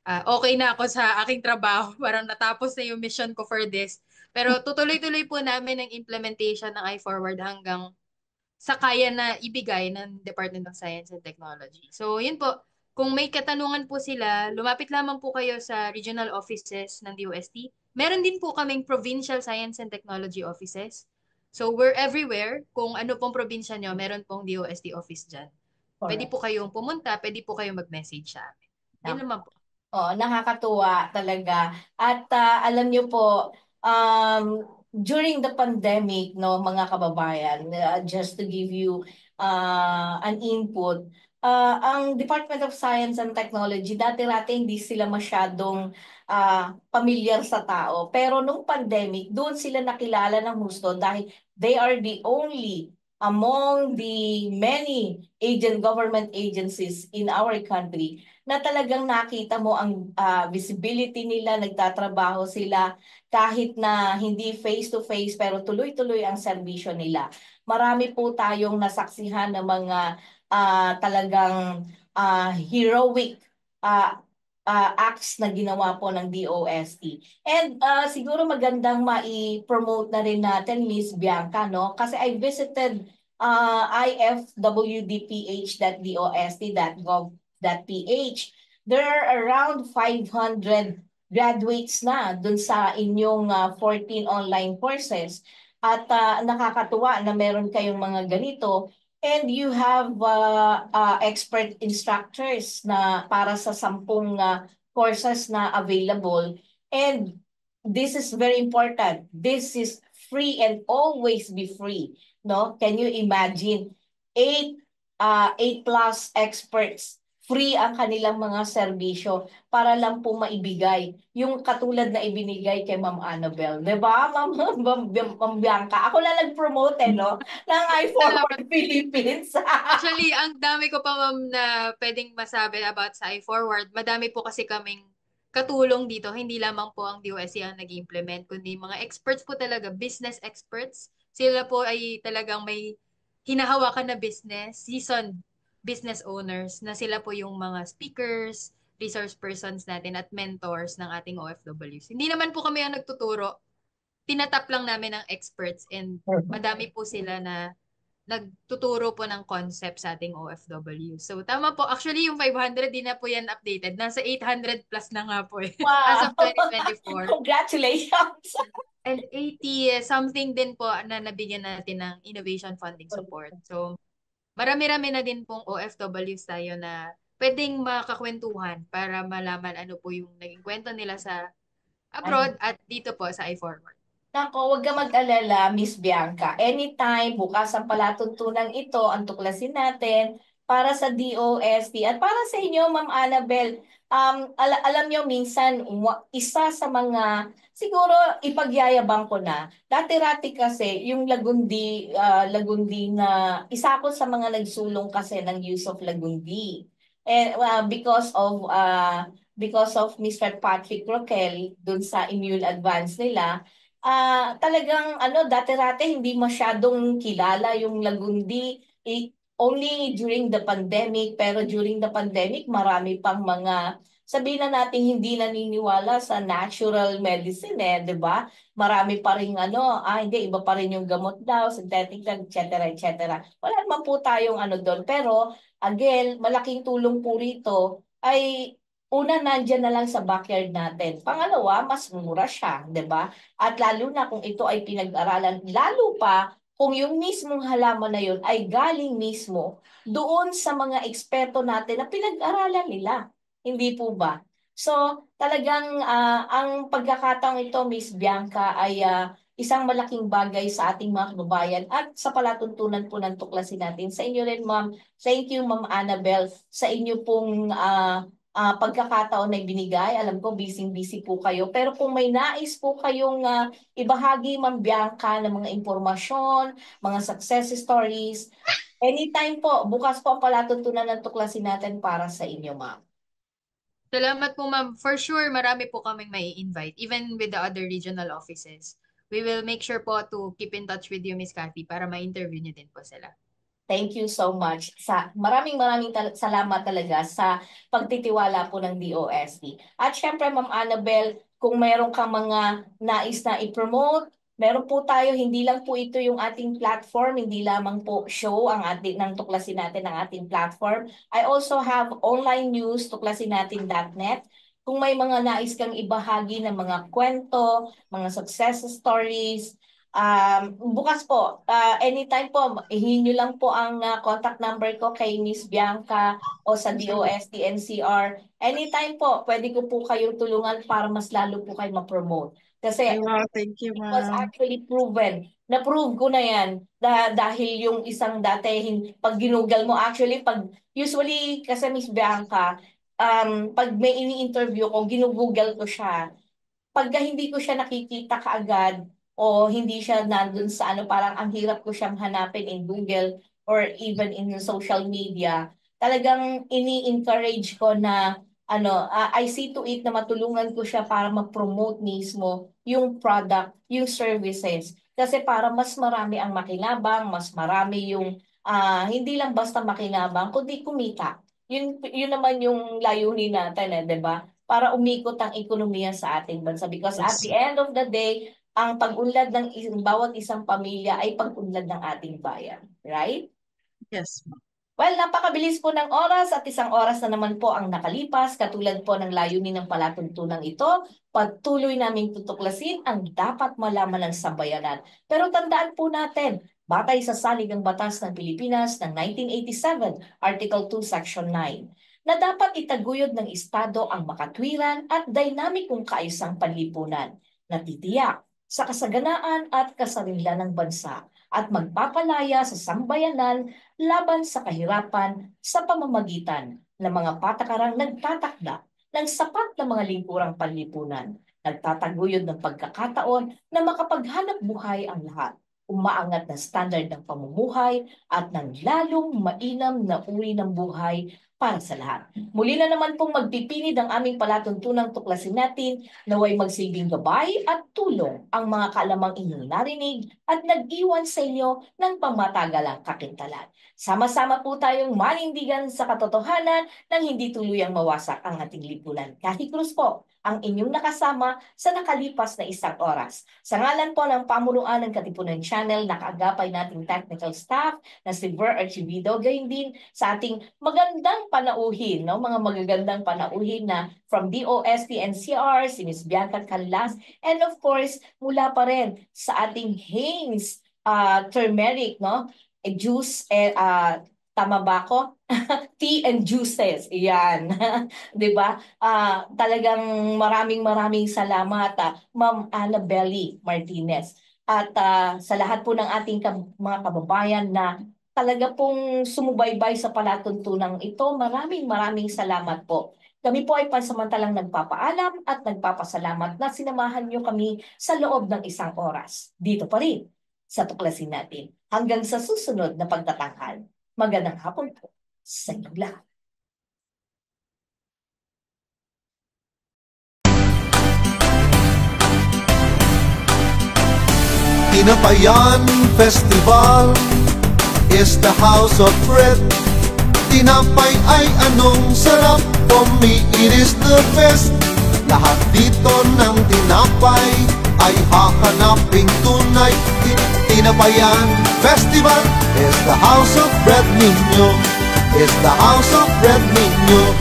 Speaker 12: okay na ako sa aking trabaho. Parang natapos na yung mission ko for this. Pero tutuloy-tuloy po namin ang implementation ng iForward hanggang sa kaya na ibigay ng Department of Science and Technology. So, yun po. Kung may katanungan po sila, lumapit lamang po kayo sa regional offices ng DOST. Meron din po kaming provincial science and technology offices. So, we're everywhere. Kung ano pong probinsya nyo, meron pong DOST office dyan. Pwede po kayong pumunta, pwede po kayong mag-message sa amin. Yun naman po.
Speaker 11: Oh, nakakatuwa talaga. At alam niyo po, during the pandemic, no, mga kababayan, just to give you an input, ang Department of Science and Technology, dati-rati hindi sila masyadong pamilyar sa tao. Pero nung pandemic, doon sila nakilala ng husto dahil they are the only among the many government agencies in our country na talagang nakita mo ang visibility nila, nagtatrabaho sila kahit na hindi face-to-face pero tuloy-tuloy ang serbisyo nila. Marami po tayong nasaksihan ng mga talagang heroic acts na ginawa po ng DOST. And siguro magandang mai-promote na rin natin, Miss Bianca, no? Kasi I visited ifwdph.dost.gov.ph. There are around 500 graduates na dun sa inyong 14 online courses. At nakakatuwa na meron kayong mga ganito. And you have expert instructors na para sa 10 courses na available. And this is very important. This is free and always be free. No? Can you imagine? 8 plus experts. Free ang kanilang mga serbisyo para lang po maibigay yung katulad na ibinigay kay Ma'am Annabel. Diba, Ma'am Bianca? Ako lang nag-promote, no? Ng iForward Philippines.
Speaker 12: Actually, ang dami ko pa, Ma'am, na pwedeng masabi about sa iForward. Madami po kasi kaming katulong dito. Hindi lamang po ang DOST ang nag-implement, kundi mga experts po talaga, business experts. Sila po ay talagang may hinahawakan na business, seasoned business owners, na sila po yung mga speakers, resource persons natin at mentors ng ating OFWs. Hindi naman po kami ang nagtuturo. Tinatap lang namin ng experts and madami po sila na nagtuturo po ng concept sa ating OFW. So tama po. Actually, yung 500, di na po yan updated. Nasa 800 plus na nga po eh.
Speaker 11: Wow!
Speaker 12: As of 2024.
Speaker 11: Congratulations!
Speaker 12: And 80 something din po na nabigyan natin ng innovation funding support. So marami-rami na din pong OFWs tayo na pwedeng makakwentuhan para malaman ano po yung naging kwento nila sa abroad at dito po sa iForward.
Speaker 11: Nako, huwag ka mag-alala, Miss Bianca. Anytime, bukas ang palatuntunan ito, ang tuklasin natin para sa DOST at para sa inyo, Ma'am Annabel. Alam nyo, minsan, isa sa mga, siguro ipagyayabang ko na, dati-rati kasi, yung Lagundi na, isa ako sa mga nagsulong kasi ng use of Lagundi. And because of Mr. Patrick Roquel, dun sa immune advance nila, talagang dati-rati hindi masyadong kilala yung Lagundi. Only during the pandemic, pero during the pandemic marami pang mga sabihin na natin hindi naniniwala sa natural medicine di ba? Marami pa rin hindi, iba pa rin yung gamot daw, synthetic lang, etc. Wala naman po tayong doon. Pero, again, malaking tulong po rito ay una, nandyan na lang sa backyard natin. Pangalawa, mas mura siya, di ba? At lalo na kung ito ay pinag-aralan, lalo pa kung yung mismong halaman na yun ay galing mismo doon sa mga eksperto natin na pinag-aralan nila. Hindi po ba? So, talagang ang pagkakataong ito, Miss Bianca, ay isang malaking bagay sa ating mga kababayan at sa palatuntunan po ng tuklasin natin. Sa inyo rin, Ma'am. Thank you, Ma'am Annabel, sa inyo pong pagkakataon na binigay. Alam ko, busy-busy po kayo. Pero kung may nais po kayong ibahagi, Ma'am Bianca, ng mga impormasyon, mga success stories, anytime po, bukas po ang palatuntunan ng tuklasin natin para sa inyo, Ma'am.
Speaker 12: Salamat po, ma'am. For sure, marami po kaming may invite, even with the other regional offices. We will make sure po to keep in touch with you, Miss Cathy, para ma-interview niyo din po sila.
Speaker 11: Thank you so much. Maraming salamat talaga sa pagtitiwala po ng DOST. At syempre, Ma'am Annabel, kung mayroon kang mga nais na i-promote, meron po tayo, hindi lang po ito yung ating platform, hindi lamang po show ang ng tuklasin natin ang ating platform. I also have online news, tuklasinatin.net. Kung may mga nais kang ibahagi ng mga kwento, mga success stories, bukas po, anytime po, ihingi nyo lang po ang contact number ko kay Miss Bianca o sa DOST NCR. Anytime po, pwede ko po kayong tulungan para mas lalo po kayo ma-promote. Kasi
Speaker 13: thank you,
Speaker 11: it was
Speaker 13: ma'am.
Speaker 11: actually proven. Na-prove ko na yan dahil yung isang dati, pag ginugal mo, actually, usually, kasi Miss Bianca, pag may ini-interview ko, ginugoogle ko siya. Pagka hindi ko siya nakikita kaagad, o hindi siya nandun sa parang ang hirap ko siyang hanapin in Google or even in social media, talagang ini-encourage ko na I see to it na matulungan ko siya para ma-promote mismo yung product, yung services. Kasi para mas marami ang makinabang, mas marami yung hindi lang basta makinabang, kundi kumita. Yun naman yung layunin natin, di ba? Para umikot ang ekonomiya sa ating bansa. Because at the end of the day, ang pag-unlad ng bawat isang pamilya ay pag-unlad ng ating bayan. Right?
Speaker 13: Yes, ma'am.
Speaker 11: Well, napakabilis po ng oras at isang oras na naman po ang nakalipas. Katulad po ng layunin ng palatuntunang ito, patuloy naming tutuklasin ang dapat malaman ng sambayanan. Pero tandaan po natin, batay sa Saligang Batas ng Pilipinas ng 1987, Article 2, Section 9, na dapat itaguyod ng Estado ang makatwiran at dinamikong kaayusang panlipunan na titiyak sa kasaganaan at kasarinlan ng bansa at magpapalaya sa sambayanan laban sa kahirapan sa pamamagitan ng mga patakarang nagtatakda ng sapat na mga lingkurang panlipunan, nagtataguyod ng pagkakataon na makapaghanap buhay ang lahat, umaangat na standard ng pamumuhay at ng lalong mainam na uri ng buhay para sa lahat. Muli na naman pong magpipinid ang aming palatuntunang tuklasin natin naway magsilbing gabay at tulong ang mga kaalamang inyong narinig at nag-iwan sa inyo ng pangmatagalang kakintalan. Sama-sama po tayong manindigan sa katotohanan nang hindi tuluyang mawasak ang ating lipunan. Cathy Cruz po, ang inyong nakasama sa nakalipas na isang oras. Sa ngalan po ng pamunuan ng Katipunan Channel, nakaagapay nating technical staff na si Ver Archivido, gayon din sa ating magandang panauhin, mga magagandang panauhin na from DOST NCR, si Ms. Bianca Canlas, and of course, mula pa rin sa ating Haynes turmeric, juice, tama ba ako? Tea and juices. Iyan. 'Di ba? Talagang maraming salamat, Ma'am Annabelle Martinez. At sa lahat po ng ating mga kababayan na talaga pong sumubaybay sa palatuntunang ito, maraming salamat po. Kami po ay pansamantalang nagpapaalam at nagpapasalamat na sinamahan niyo kami sa loob ng isang oras. Dito pa rin sa tuklasin natin. Hanggang sa susunod na pagtatanghal. Magandang hapon po sa inyong lahat.
Speaker 10: Tinapayan Festival is the house of bread. tinapay ay anong sarap. For me, it is the best. Lahat dito ng tinapay ay hahanaping tunay. Tinapayan Festival is the house of bread ninyo, is the house of bread ninyo.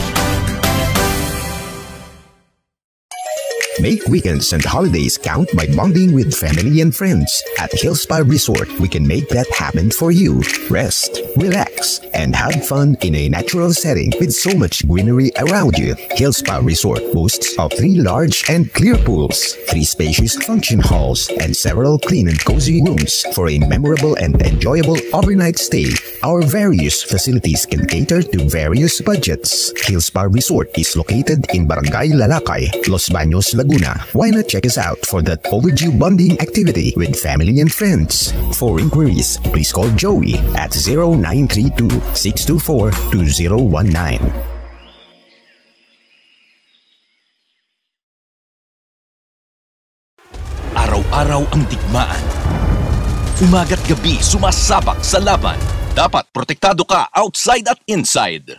Speaker 3: Make weekends and holidays count by bonding with family and friends. At Hillspa Resort, we can make that happen for you. Rest, relax, and have fun in a natural setting with so much greenery around you. Hillspa Resort boasts of 3 large and clear pools, 3 spacious function halls, and several clean and cozy rooms for a memorable and enjoyable overnight stay. Our various facilities can cater to various budgets. Hillspa Resort is located in Barangay Lalakay, Los Baños, Laguna. Why not check us out for that overdue bonding activity with family and friends? For inquiries, please call Joey at 0932-624-2019.
Speaker 2: Araw-araw ang digmaan. Umaga't gabi sumasabak sa laban. Dapat protektado ka outside at inside.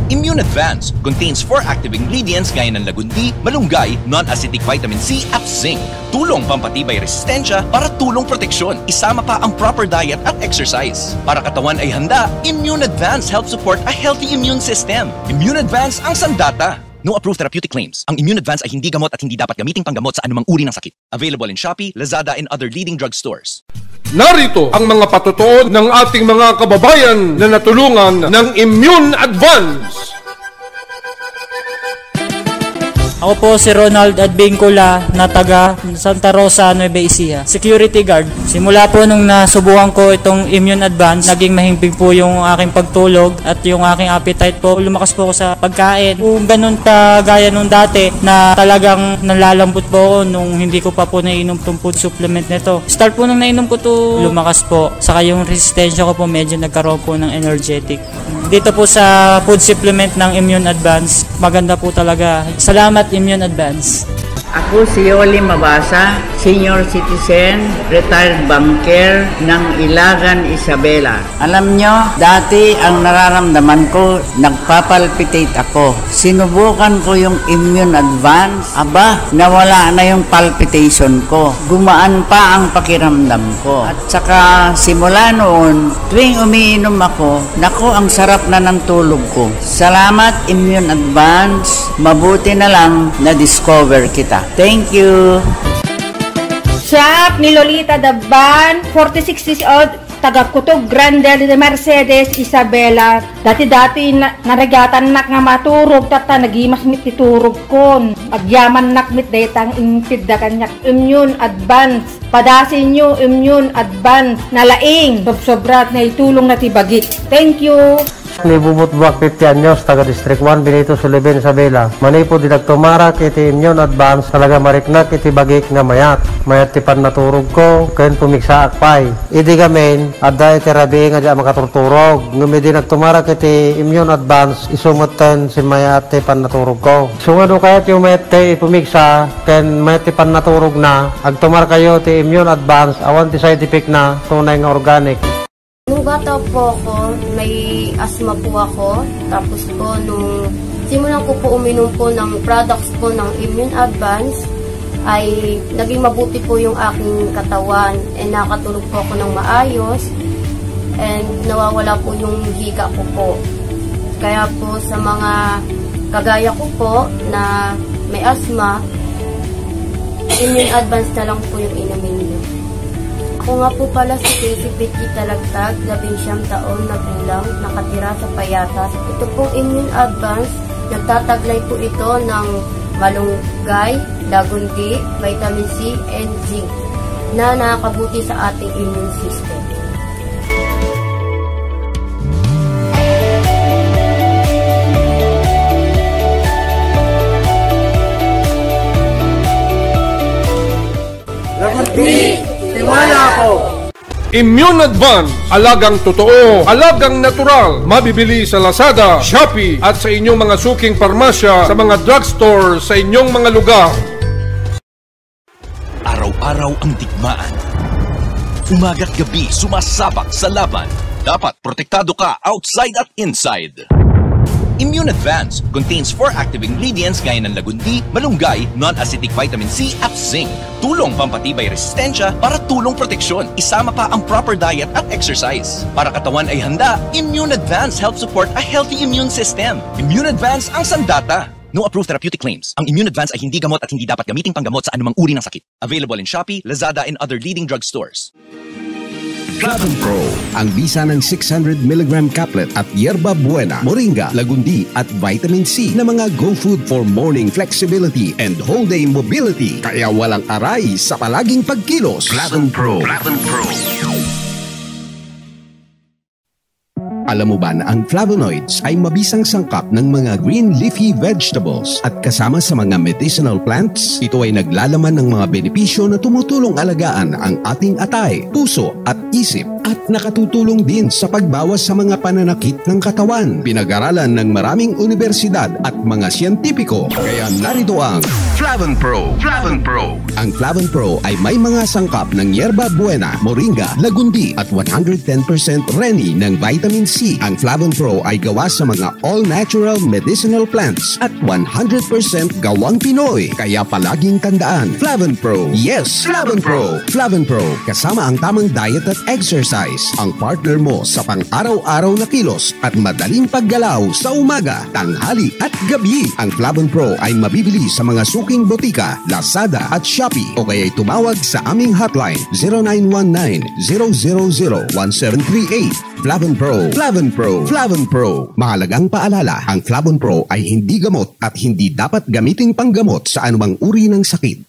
Speaker 2: Immune Advance contains 4 active ingredients gaya ng lagundi, malunggay, non-acidic vitamin C at zinc. Tulong pampatibay resistensya para tulong proteksyon. Isama pa ang proper diet at exercise. Para katawan ay handa, Immune Advance helps support a healthy immune system. Immune Advance ang sandata. No approved therapeutic claims. Ang Immune Advance ay hindi gamot at hindi dapat gamiting panggamot sa anumang uri ng sakit. Available in Shopee, Lazada, and other leading drugstores.
Speaker 4: Narito ang mga patutuon ng ating mga kababayan na natulungan ng Immune Advance.
Speaker 5: Ako po si Ronald Adbincula na taga Santa Rosa, Nueva Ecija. Security guard. Simula po nung nasubukan ko itong Immune Advance, naging mahimbing po yung aking pagtulog at yung aking appetite po. Lumakas po ako sa pagkain. Kung ganun kagaya nung dati na talagang nalalambot po ako nung hindi ko pa po nainom itong food supplement nito. Start po nung nainom ko to, lumakas po. Saka yung resistensya ko po medyo nagkaroon po ng energetic. Dito po sa food supplement ng Immune Advance, maganda po talaga. Salamat Immune Advance.
Speaker 6: Ako si Yoli Mabasa, senior citizen, retired banker ng Ilagan, Isabela. Alam nyo, dati ang nararamdaman ko, nagpapalpitate ako. Sinubukan ko yung Immune Advance. Aba, nawala na yung palpitation ko. Gumaan pa ang pakiramdam ko. At saka simula noon, tuwing umiinom ako, naku, ang sarap na ng tulog ko. Salamat Immune Advance. Mabuti na lang na-discover kita. Thank you.
Speaker 7: Shop ni Lolita Daban, 46 years old, taga Kutog Grande de Mercedes, Isabela. Dati-dati narigatan nak nga maturog, tata nagimas mit titurog kon. Agyaman nak mit daytang impid da kanyak Immune Advance. Padasin nyo Immune Advance na laing. Sobrat na itulong na tibagit. Thank you.
Speaker 8: Ni Bubut Buwak 50 anyos, taga District 1, Benito Sullivan, Isabela. Manipo dinagtumara kiti Immune Advance, talaga mariknak iti bagik nga mayat. Mayat ti pan naturog ko, kayon pumiksa akpay. Idi gamin, adda iti rabi nga di makaturturog. Ngumi dinagtumara kiti Immune Advance, isumutan si mayat ti pan naturog ko. Sungado kayat yung mayat ti pumiksa, kayon mayat ti pan naturog na, agtumar kayo ti Immune Advance, awan ti side effect na, tunay nga organic.
Speaker 9: Nung bata po ako, may asthma po ako. Tapos po, nung simulan ko po uminom po ng products po ng Immune Advance, ay naging mabuti po yung aking katawan. And nakatulog po ako ng maayos. And nawawala po yung hika ko po. Kaya po sa mga kagaya ko po na may asthma, Immune Advance na lang po yung inumin niyo. Ako nga po pala si Casey Betty Talagtag, 19 taon na gulang, nakatira sa Payatas. Ito pong Immune Advance, nagtataglay po ito ng malunggay, lagundi, vitamin C, and zinc na nakakabuti sa ating immune system.
Speaker 4: Lagundi! Immune Advance, alagang totoo, alagang natural, mabibili sa Lazada, Shopee at sa inyong mga suking parmasya, sa mga drugstore, sa inyong mga lugar.
Speaker 2: Araw-araw ang digmaan. Umaga't gabi sumasabak sa laban. Dapat protektado ka outside at inside. Immune Advance contains 4 active ingredients gaya ng lagundi, malunggay, non-acidic vitamin C at zinc. Tulong pampatibay resistensya para tulong proteksyon. Isama pa ang proper diet at exercise. Para katawan ay handa, Immune Advance helps support a healthy immune system. Immune Advance ang sandata. No approved therapeutic claims. Ang Immune Advance ay hindi gamot at hindi dapat gamiting panggamot sa anumang uri ng sakit. Available in Shopee, Lazada, and other leading drugstores.
Speaker 3: Flavon Pro, ang bisa ng 600mg caplet at yerba buena, moringa, lagundi at vitamin C na mga go food for morning flexibility and whole day mobility. Kaya walang aray sa palaging pagkilos. Flavon Pro. Flavon Pro. Alam mo ba na ang flavonoids ay mabisang sangkap ng mga green leafy vegetables at kasama sa mga medicinal plants? Ito ay naglalaman ng mga benepisyo na tumutulong alagaan ang ating atay, puso at isip at nakatutulong din sa pagbawas sa mga pananakit ng katawan. Pinag-aralan ng maraming universidad at mga siyentipiko. Kaya narito ang Flavon Pro. Flavon Pro. Ang Flavon Pro ay may mga sangkap ng yerba buena, moringa, lagundi at 110% reni ng vitamin C. Ang Flavon Pro ay gawa sa mga all-natural medicinal plants at 100% gawang Pinoy. Kaya palaging tandaan, Flavon Pro. Yes, Flavon Pro. Flavon Pro, kasama ang tamang diet at exercise. Ang partner mo sa pang-araw-araw na kilos at madaling paggalaw sa umaga, tanghali at gabi. Ang Flavon Pro ay mabibili sa mga suking botika, Lazada at Shopee o kaya'y tumawag sa aming hotline 0919-000-1738. Flavon Pro. Flavon Pro. Flavon Pro. Mahalagang paalala, ang Flavon Pro ay hindi gamot at hindi dapat gamiting panggamot sa anumang uri ng sakit.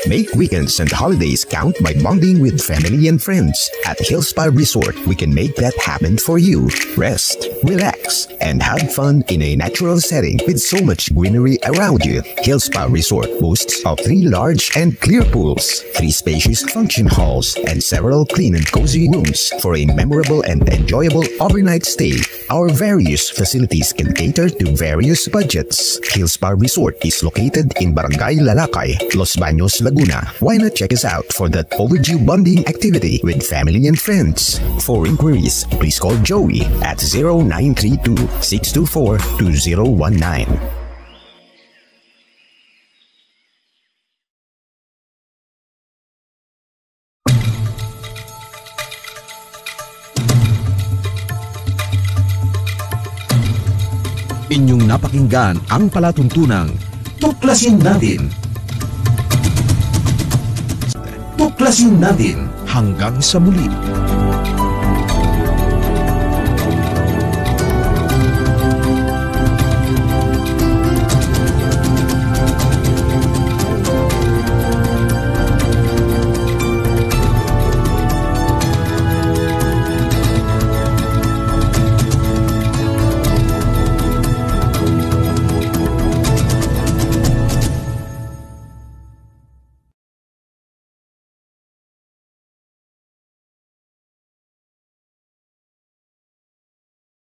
Speaker 3: Make weekends and holidays count by bonding with family and friends. At Hillspa Resort, we can make that happen for you. Rest, relax, and have fun in a natural setting with so much greenery around you. Hillspa Resort boasts of 3 large and clear pools, 3 spacious function halls, and several clean and cozy rooms for a memorable and enjoyable overnight stay. Our various facilities can cater to various budgets. Hillspa Resort is located in Barangay Lalakay, Los Baños, Laguna. Why not check us out for that overdue bonding activity with family and friends? For inquiries, please call Joey at 0932-624-2019.
Speaker 1: Inyong napakinggan ang palatuntunang Tuklasin Natin. Tuklasin natin hanggang sa muli.